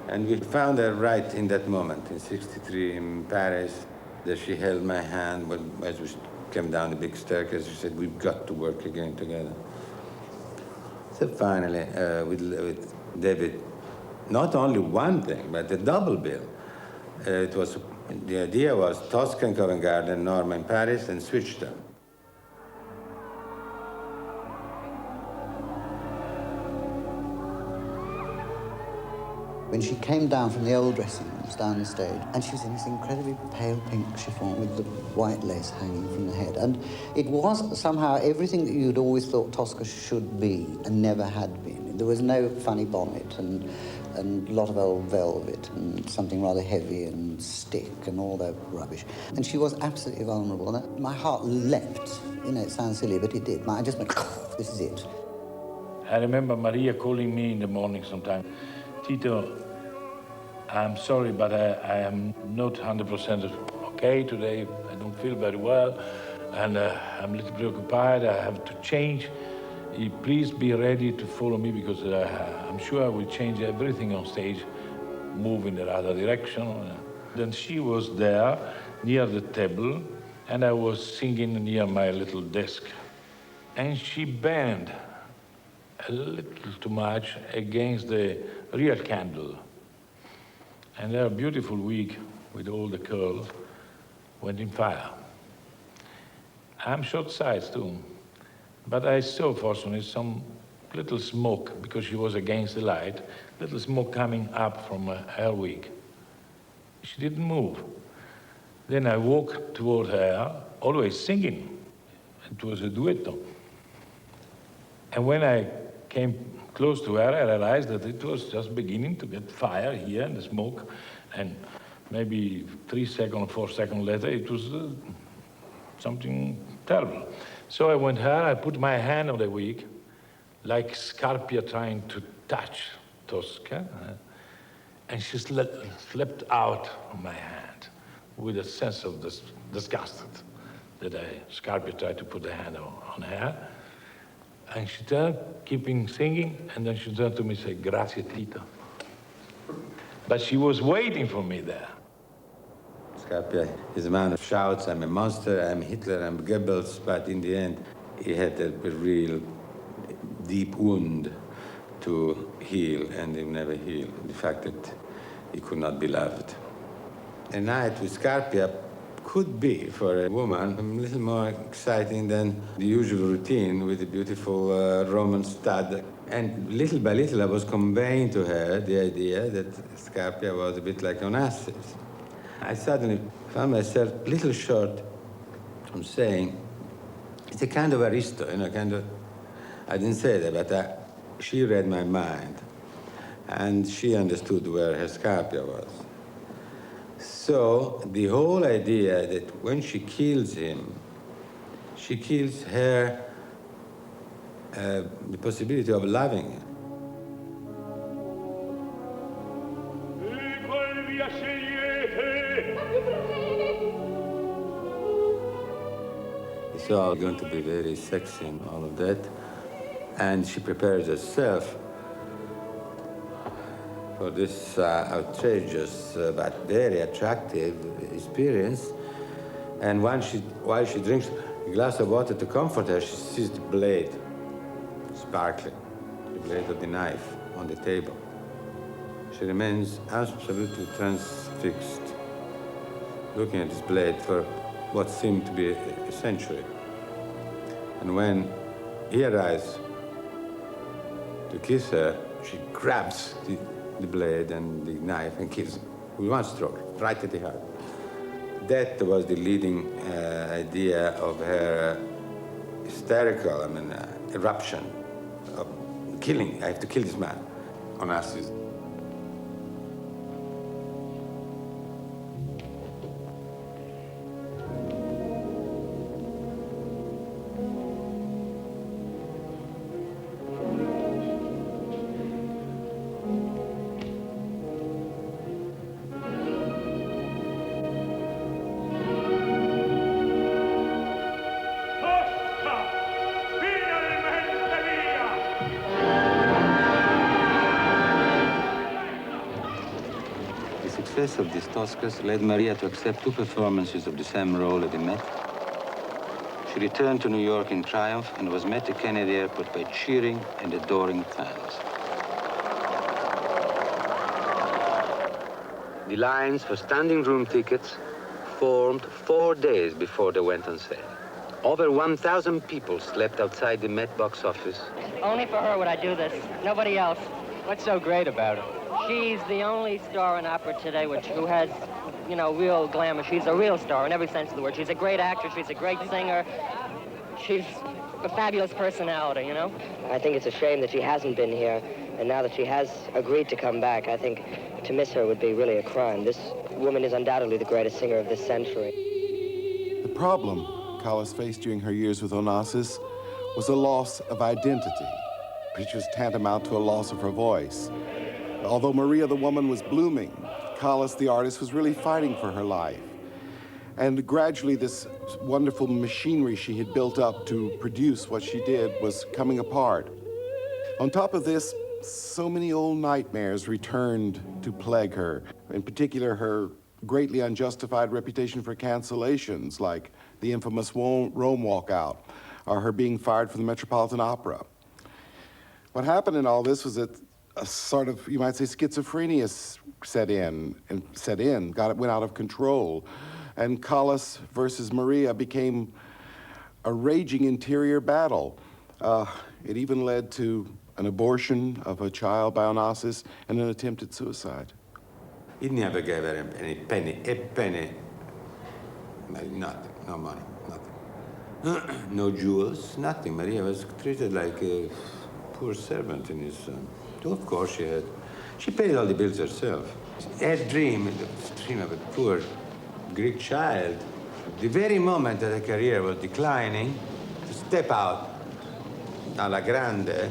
And we found her right in that moment, in '63 in Paris, that she held my hand as we came down the big staircase. She said, we've got to work again together. So finally, with David, not only one thing, but a double bill. The idea was Tosca in Covent Garden, Norma in Paris, and switched them. When she came down from the old dressing rooms down the stage, and she was in this incredibly pale pink chiffon with the white lace hanging from the head. And it was somehow everything that you'd always thought Tosca should be and never had been. There was no funny bonnet and a lot of old velvet and something rather heavy and stick and all that rubbish. And she was absolutely vulnerable. And my heart leapt. It sounds silly, but it did. I just went, this is it. I remember Maria calling me in the morning sometime. Tito, I'm sorry, but I am not 100% okay today. I don't feel very well, and I'm a little preoccupied. I have to change. Please be ready to follow me, because I'm sure I will change everything on stage, move in the other direction. Then she was there, near the table, and I was singing near my little desk. And she bent a little too much against the real candle. And her beautiful wig, with all the curls, went in fire. I'm short-sized too, but I saw, fortunately, some little smoke, because she was against the light, little smoke coming up from her wig. She didn't move. Then I walked toward her, always singing. It was a duetto. And when I came close to her, I realized that it was just beginning to get fire here in the smoke, and maybe 3 seconds, 4 seconds later, it was something terrible. So I went her, I put my hand on the wig, like Scarpia trying to touch Tosca, and she slipped out of my hand with a sense of disgust that Scarpia tried to put the hand on her. And she turned, keeping singing, and then she turned to me and said, grazie, Tito. But she was waiting for me there. Scarpia is a man of shouts, I'm a monster, I'm Hitler, I'm Goebbels, but in the end, he had a real deep wound to heal, and he never healed. The fact that he could not be loved. A night with Scarpia could be, for a woman, a little more exciting than the usual routine with a beautiful Roman stud. And little by little, I was conveying to her the idea that Scarpia was a bit like Onassis. I suddenly found myself a little short from saying, it's a kind of Aristo, kind of, I didn't say that, but she read my mind. And she understood where her Scarpia was. So the whole idea that when she kills him, she kills her the possibility of loving him. It's all going to be very sexy and all of that. And she prepares herself for this outrageous but very attractive experience. And while she drinks a glass of water to comfort her, she sees the blade sparkling, the blade of the knife on the table. She remains absolutely transfixed, looking at this blade for what seemed to be a century. And when he arrives to kiss her, she grabs the blade and the knife and kills him with one stroke, right at the heart. That was the leading idea of her hysterical, eruption of killing. I have to kill this man. Onassis. The success of these Toscas led Maria to accept 2 performances of the same role at the Met. She returned to New York in triumph and was met at Kennedy Airport by cheering and adoring fans. The lines for standing room tickets formed 4 days before they went on sale. Over 1,000 people slept outside the Met box office. Only for her would I do this. Nobody else. What's so great about her? She's the only star in opera today who has, real glamour. She's a real star in every sense of the word. She's a great actress. She's a great singer. She's a fabulous personality, I think it's a shame that she hasn't been here. And now that she has agreed to come back, I think to miss her would be really a crime. This woman is undoubtedly the greatest singer of this century. The problem Callas faced during her years with Onassis was a loss of identity, which was tantamount to a loss of her voice. Although Maria the woman was blooming, Callas the artist was really fighting for her life. And gradually this wonderful machinery she had built up to produce what she did was coming apart. On top of this, so many old nightmares returned to plague her. In particular, her greatly unjustified reputation for cancellations, like the infamous Rome walkout, or her being fired from the Metropolitan Opera. What happened in all this was that a sort of, you might say, schizophrenia went out of control. And Callas versus Maria became a raging interior battle. It even led to an abortion of a child by Onassis and an attempted suicide. He never gave her a penny. Nothing, no money, nothing. No jewels, nothing. Maria was treated like a poor servant in his... Of course she paid all the bills herself. Her dream, the dream of a poor Greek child, the very moment that her career was declining, to step out alla grande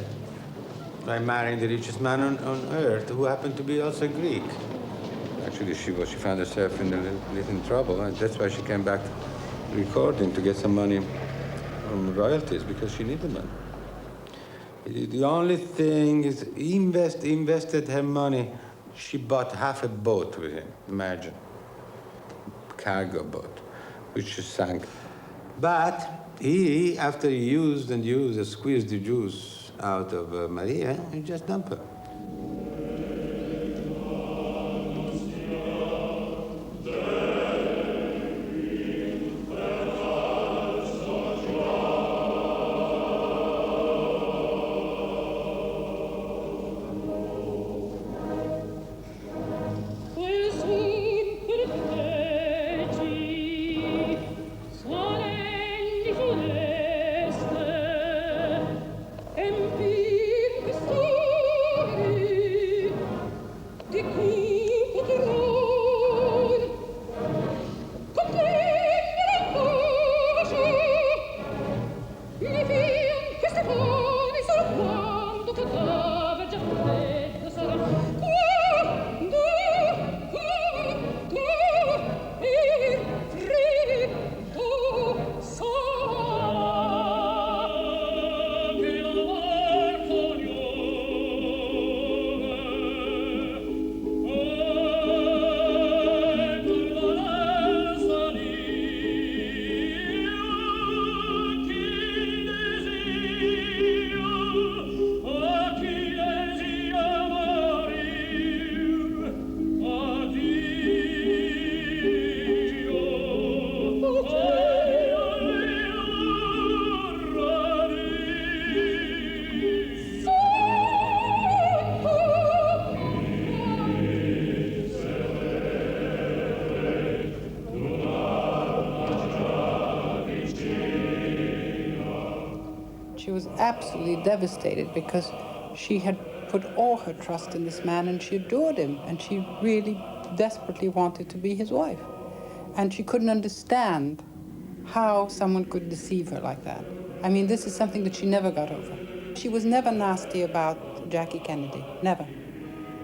by marrying the richest man on earth, who happened to be also Greek. Actually, she found herself in a little trouble, and that's why she came back recording to get some money from royalties, because she needed money. The only thing is, he invested her money. She bought half a boat with him, imagine. Cargo boat, which she sank. But he, after he used and squeezed the juice out of Maria, he just dumped her. She was absolutely devastated because she had put all her trust in this man and she adored him and she really desperately wanted to be his wife. And she couldn't understand how someone could deceive her like that. I mean, this is something that she never got over. She was never nasty about Jackie Kennedy, never.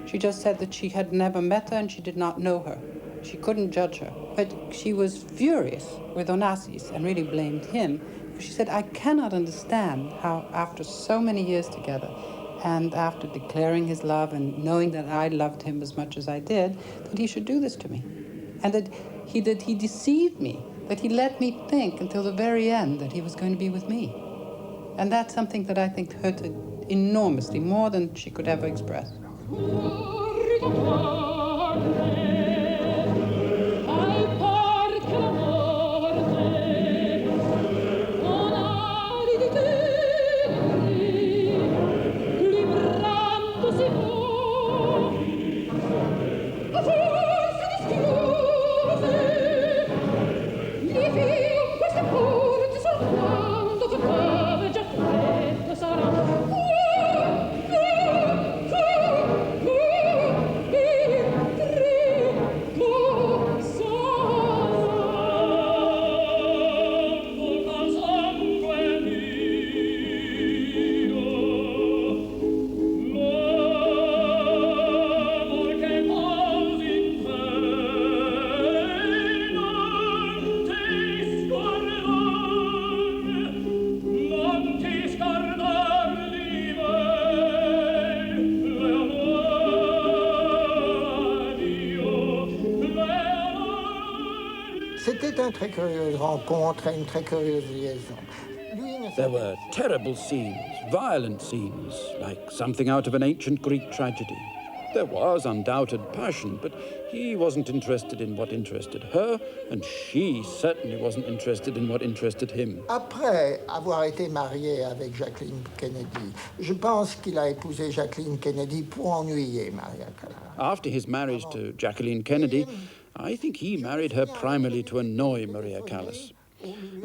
She just said that she had never met her and she did not know her. She couldn't judge her. But she was furious with Onassis and really blamed him. She said, I cannot understand how after so many years together and after declaring his love and knowing that I loved him as much as I did, that he should do this to me. And that he deceived me, that he let me think until the very end that he was going to be with me. And that's something that I think hurt her enormously, more than she could ever express. There were terrible scenes, violent scenes, like something out of an ancient Greek tragedy. There was undoubted passion, but he wasn't interested in what interested her, and she certainly wasn't interested in what interested him. Après avoir été marié avec Jacqueline Kennedy, je pense qu'il a épousé Jacqueline Kennedy pour ennuyer Maria Callas. After his marriage to Jacqueline Kennedy, I think he married her primarily to annoy Maria Callas.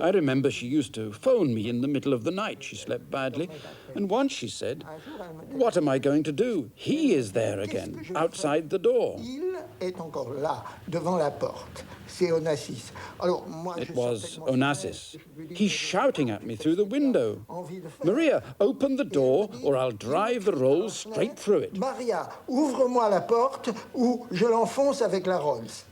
I remember she used to phone me in the middle of the night. She slept badly. And once she said, what am I going to do? He is there again, outside the door. Il est encore là, devant la porte. C'est Onassis. It was Onassis. He's shouting at me through the window. Maria, open the door or I'll drive the rolls straight through it. Maria, ouvre-moi la porte ou je l'enfonce avec la Rolls.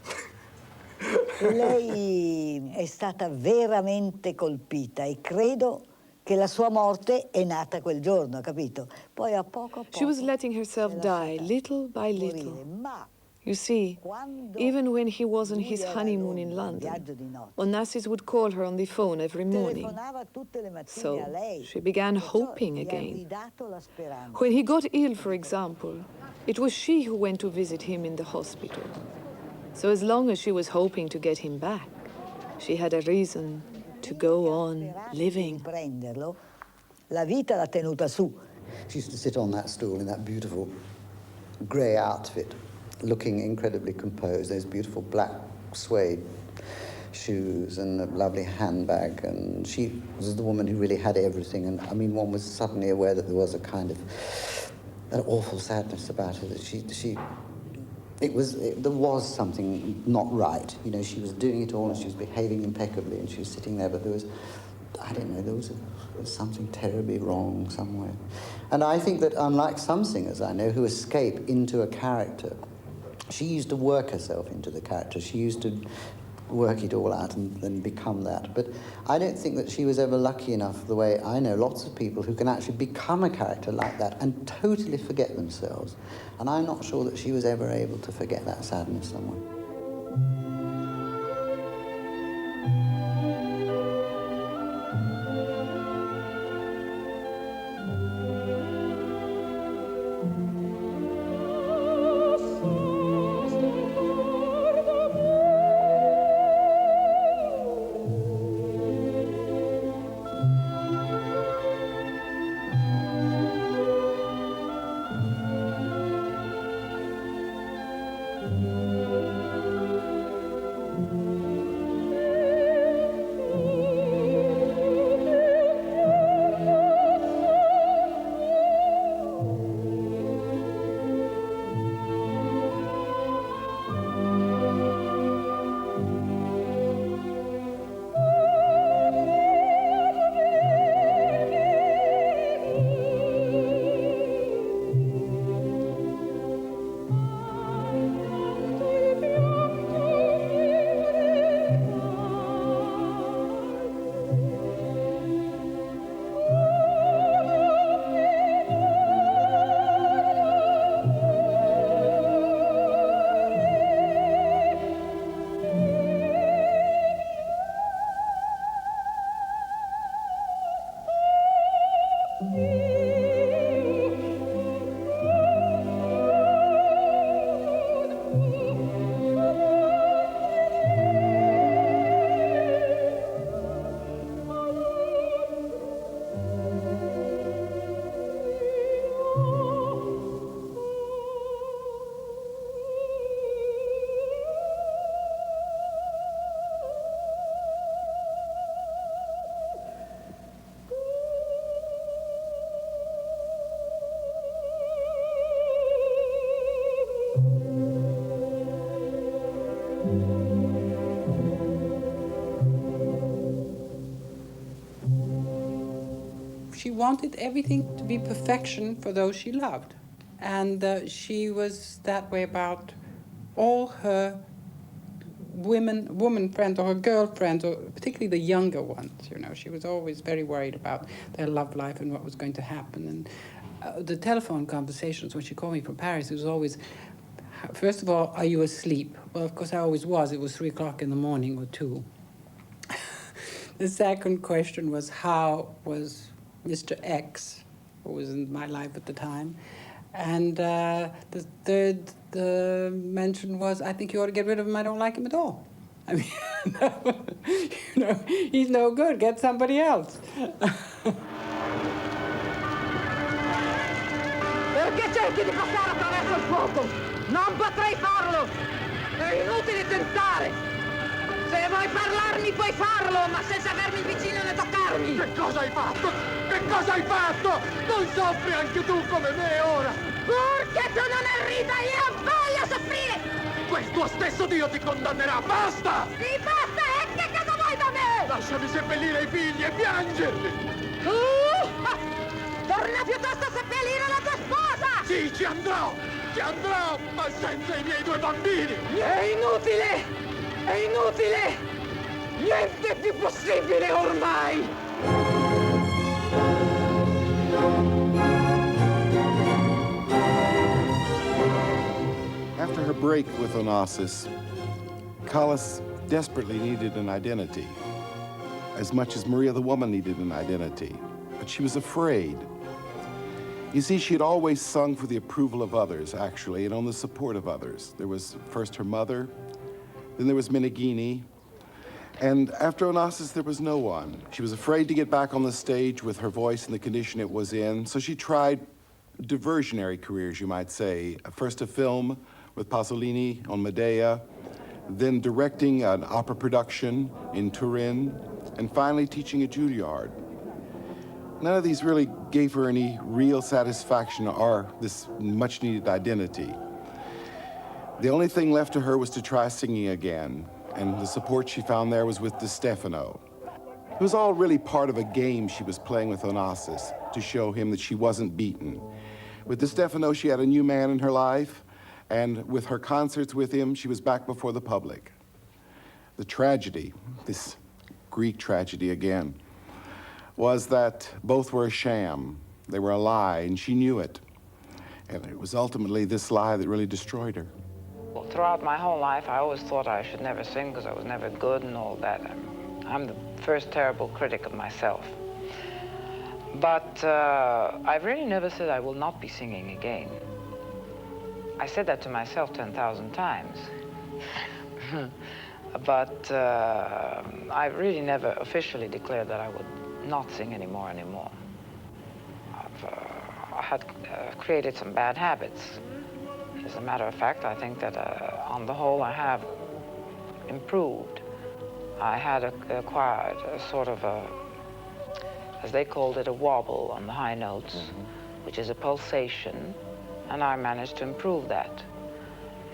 Lei è stata veramente colpita e credo che la sua morte è nata quel giorno, capito? Poi a poco a poco. She was letting herself die little by little. You see, even when he was on his honeymoon in London, Onassis would call her on the phone every morning. So she began hoping again. When he got ill, for example, it was she who went to visit him in the hospital. So as long as she was hoping to get him back, she had a reason to go on living. La vita l'ha tenuta su. She used to sit on that stool in that beautiful grey outfit, looking incredibly composed, those beautiful black suede shoes and a lovely handbag, and she was the woman who really had everything. And I mean, one was suddenly aware that there was a kind of an awful sadness about her, that there was something not right. You know, she was doing it all and she was behaving impeccably and she was sitting there, but there was, I don't know, there was something terribly wrong somewhere. And I think that unlike some singers I know who escape into a character, she used to work herself into the character. She used to work it all out and then become that. But I don't think that she was ever lucky enough, the way I know lots of people who can actually become a character like that and totally forget themselves. And I'm not sure that she was ever able to forget that sadness somewhere. She wanted everything to be perfection for those she loved. And she was that way about all her woman friends or her girlfriends, or particularly the younger ones. You know, she was always very worried about their love life and what was going to happen. And the telephone conversations when she called me from Paris, it was always, first of all, are you asleep? Well, of course I always was. It was 3 o'clock in the morning or 2. The second question was, how was Mr. X, who was in my life at the time? And the third mention was, I think you ought to get rid of him. I don't like him at all. I mean, you know, he's no good. Get somebody else. Perché cerchi di passare attraverso il fuoco? Non potrei farlo! È inutile tentare! Se vuoi parlarmi puoi farlo, ma senza avermi vicino né toccarmi! Che cosa hai fatto? Che cosa hai fatto? Non soffri anche tu come me ora? Perché tu non arriva, io voglio soffrire! Quel tuo stesso Dio ti condannerà, basta! Sì, basta! E che cosa vuoi da me? Lasciami seppellire i figli e piangerli! Torna piuttosto a seppellire la tua sposa! Sì, ci andrò, ma senza i miei 2 bambini! È inutile! È inutile! Niente è più possibile ormai! After her break with Onassis, Callas desperately needed an identity, as much as Maria the woman needed an identity. But she was afraid. You see, she had always sung for the approval of others, actually, and on the support of others. There was first her mother, then there was Meneghini, and after Onassis, there was no one. She was afraid to get back on the stage with her voice in the condition it was in, so she tried diversionary careers, you might say. First a film with Pasolini on Medea, then directing an opera production in Turin, and finally teaching at Juilliard. None of these really gave her any real satisfaction or this much-needed identity. The only thing left to her was to try singing again, and the support she found there was with Di Stefano. It was all really part of a game she was playing with Onassis to show him that she wasn't beaten. With Di Stefano, she had a new man in her life, and with her concerts with him, she was back before the public. The tragedy, this Greek tragedy again, was that both were a sham. They were a lie, and she knew it. And it was ultimately this lie that really destroyed her. Well, throughout my whole life, I always thought I should never sing because I was never good and all that. I'm the first terrible critic of myself. But I've really never said I will not be singing again. I said that to myself 10,000 times. But I really never officially declared that I would not sing anymore. I had created some bad habits. As a matter of fact, I think that on the whole I have improved. I had acquired a sort of a, as they called it, a wobble on the high notes, which is a pulsation, and I managed to improve that.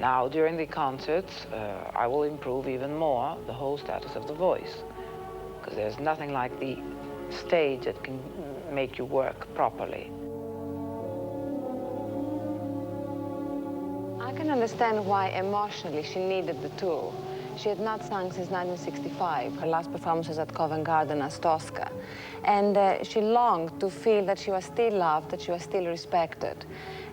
Now, during the concerts, I will improve even more the whole status of the voice, because there's nothing like the stage that can make you work properly. I can understand why emotionally she needed the tour. She had not sung since 1965. Her last performance was at Covent Garden as Tosca. And she longed to feel that she was still loved, that she was still respected.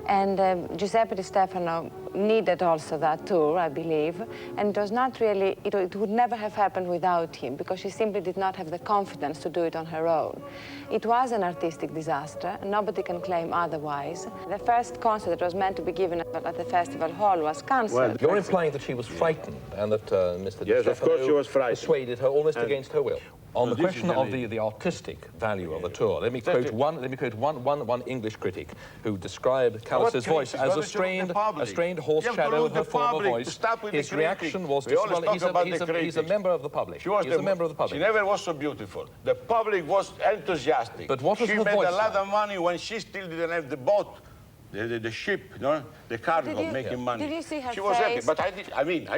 And Giuseppe Di Stefano needed also that tour, I believe, and it was not really, it would never have happened without him, because she simply did not have the confidence to do it on her own. It was an artistic disaster, and nobody can claim otherwise. The first concert that was meant to be given at the festival hall was cancelled. Well, you're implying that she was frightened, and that Mr. Yes, Di of course she was frightened. Persuaded her almost against her will. On the this question is of the artistic value of the tour, let me quote one English critic who described Callas's voice as a strained horse shadow of her former voice. His reaction was to, well, he's a member of the public. He's a member of the public. She never was so beautiful. The public was enthusiastic. But what was she her made voice a lot like? of money when she still didn't have the boat. The ship, you know, the cargo, making money. Did you see her she was happy, face? but I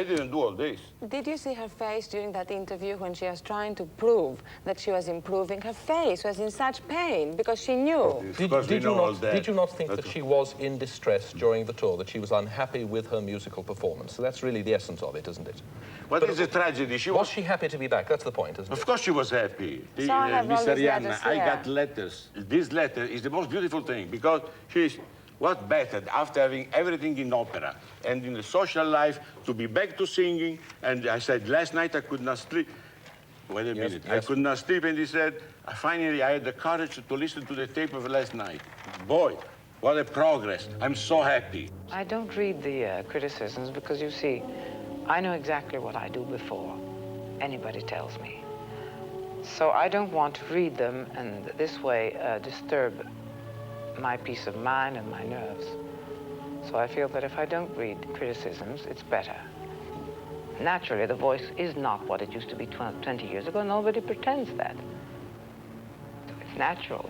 didn't do all this. Did you see her face during that interview when she was trying to prove that she was improving? Her face was in such pain because she knew. Did you not think that she was in distress during the tour, that she was unhappy with her musical performance? So that's really the essence of it, isn't it? What is the tragedy? Was she happy to be back? That's the point, isn't it? Of course she was happy. So I have all Mr. these Rihanna, letters I here. got letters. This letter is the most beautiful thing because she's what better after having everything in opera and in the social life to be back to singing. And I said, last night I could not sleep. Wait a minute. I could not sleep. And he said, finally I had the courage to listen to the tape of last night. Boy, what a progress. I'm so happy. I don't read the criticisms because, you see, I know exactly what I do before anybody tells me. So I don't want to read them and this way disturb my peace of mind and my nerves. So I feel that if I don't read criticisms, it's better. Naturally, the voice is not what it used to be 20 years ago. Nobody pretends that. It's natural.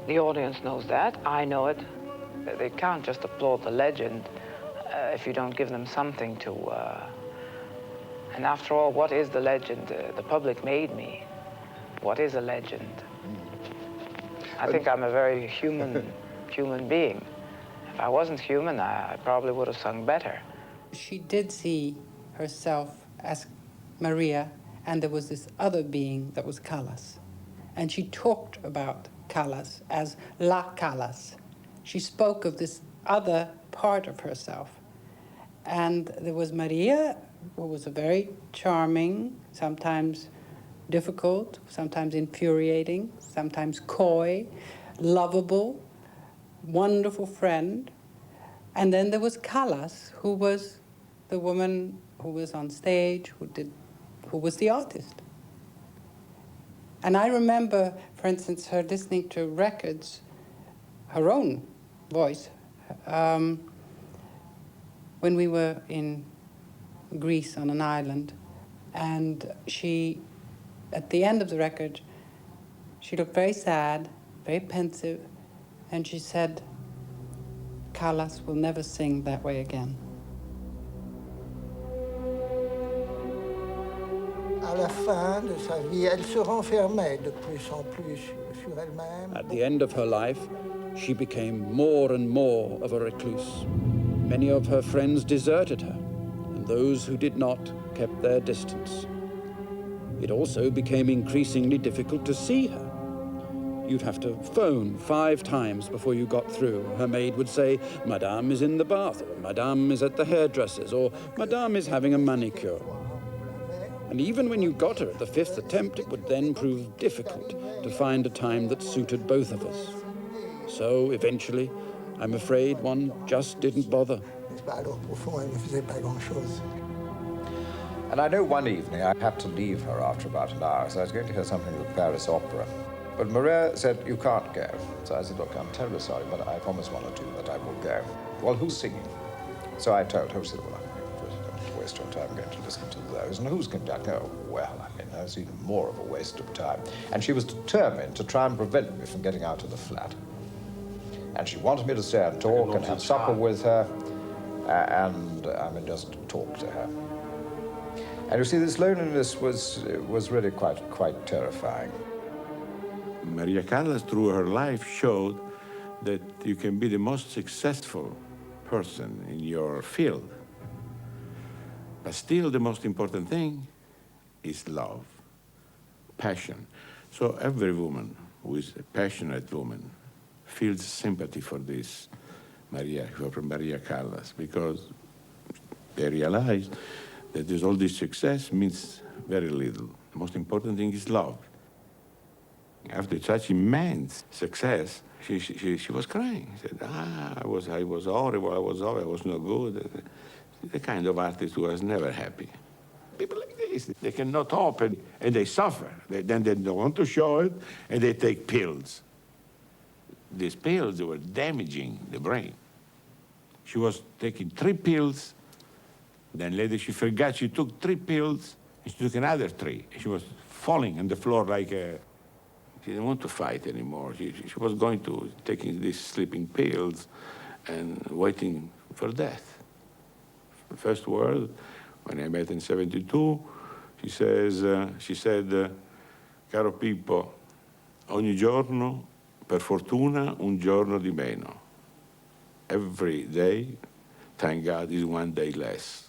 The audience knows that. I know it. They can't just applaud the legend if you don't give them something to... And after all, what is the legend? The public made me. What is a legend? I think I'm a very human being. If I wasn't human, I probably would have sung better. She did see herself as Maria, and there was this other being that was Callas. And she talked about Callas as La Callas. She spoke of this other part of herself. And there was Maria, who was a very charming, sometimes difficult, sometimes infuriating, sometimes coy, lovable, wonderful friend. And then there was Callas, who was the woman who was on stage, who was the artist. And I remember, for instance, her listening to records, her own voice, when we were in Greece on an island, and she, at the end of the record, she looked very sad, very pensive, and she said, Callas will never sing that way again. À la fin de sa vie, elle se renfermait de plus en plus sur elle-même. At the end of her life, she became more and more of a recluse. Many of her friends deserted her, and those who did not kept their distance. It also became increasingly difficult to see her. You'd have to phone 5 times before you got through. Her maid would say, Madame is in the bath, or Madame is at the hairdresser's, or Madame is having a manicure. And even when you got her at the 5th attempt, it would then prove difficult to find a time that suited both of us. So eventually, I'm afraid one just didn't bother. And I know one evening I had to leave her after about an hour, so I was going to hear something of the Paris Opera. But Maria said, you can't go. So I said, look, I'm terribly sorry, but I promise one or two that I will go. Well, who's singing? So I told her, she said, well, I'm going to waste your time going to listen to those. And who's conducting? Oh, well, I mean, that's even more of a waste of time. And she was determined to try and prevent me from getting out of the flat. And she wanted me to stay and talk and have supper with her, and I mean, just talk to her. And you see, this loneliness was really quite terrifying. Maria Callas, through her life, showed that you can be the most successful person in your field. But still, the most important thing is love, passion. So every woman who is a passionate woman feels sympathy for this from Maria Callas, because they realized that all this success means very little. The most important thing is love. After such immense success, she was crying. She said, I was horrible, I was no good. The kind of artist who was never happy. People like this, they cannot open, and they suffer. Then they don't want to show it, and they take pills. These pills were damaging the brain. She was taking 3 pills, then later she forgot she took 3 pills, and she took another 3. She was falling on the floor like a... She didn't want to fight anymore. She was going to taking these sleeping pills and waiting for death. The first word, when I met in 72, she said, caro Pippo, ogni giorno, per fortuna, un giorno di meno. Every day, thank God, is one day less.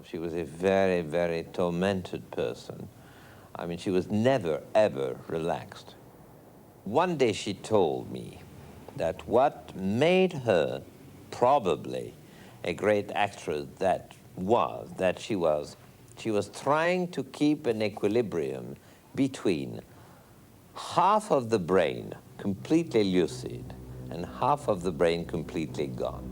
She was a very, very tormented person. I mean, she was never, ever relaxed. One day she told me that what made her probably a great actress she was trying to keep an equilibrium between half of the brain completely lucid and half of the brain completely gone.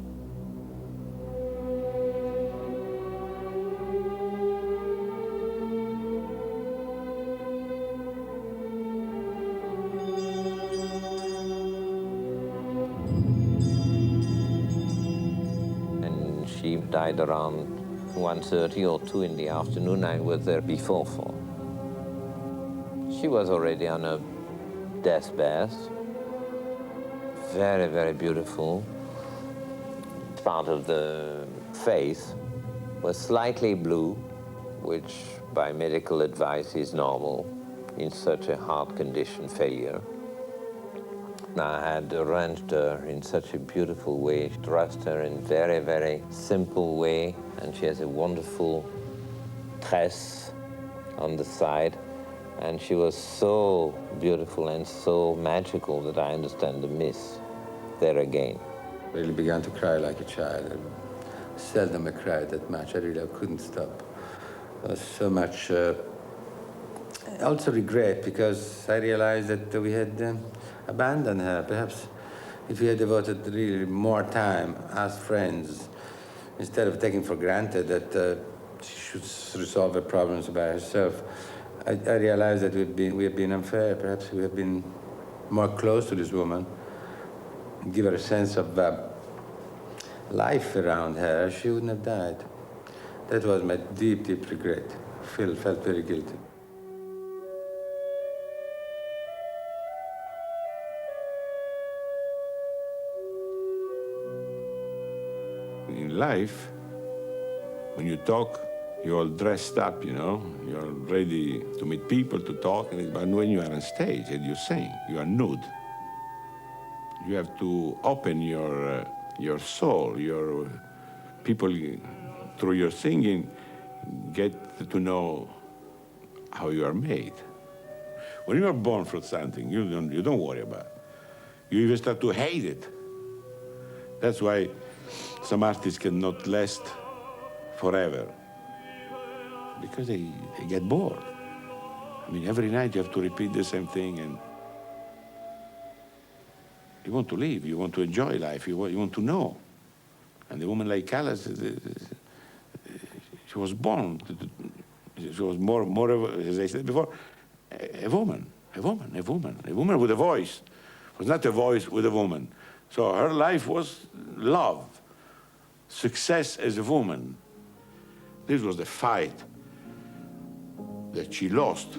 died around 1:30 or 2 in the afternoon. I was there before 4. She was already on a deathbed. Very, very beautiful. Part of the face was slightly blue, which by medical advice is normal in such a heart condition failure. I had arranged her in such a beautiful way, dressed her in very, very simple way, and she has a wonderful tress on the side, and she was so beautiful and so magical that I understand the miss there again. Really began to cry like a child. Seldom I cried that much. I couldn't stop. There was so much also regret, because I realized that we had abandoned her. Perhaps if we had devoted really more time as friends, instead of taking for granted that she should resolve her problems by herself, I realized that we have been unfair. Perhaps we have been more close to this woman, give her a sense of life around her, she wouldn't have died. That was my deep, deep regret. Felt very guilty. In life, when you talk, you're all dressed up, you know? You're ready to meet people, to talk, but when you are on stage and you sing, you are nude. You have to open your soul, your people, through your singing, get to know how you are made. When you are born for something, you don't worry about it. You even start to hate it. That's why some artists cannot last forever, because they get bored. I mean, every night you have to repeat the same thing, and you want to live, you want to enjoy life, you want to know. And a woman like Callas, she was born, she was more, as I said before, a woman with a voice. It was not a voice with a woman. So her life was love, success as a woman. This was the fight that she lost.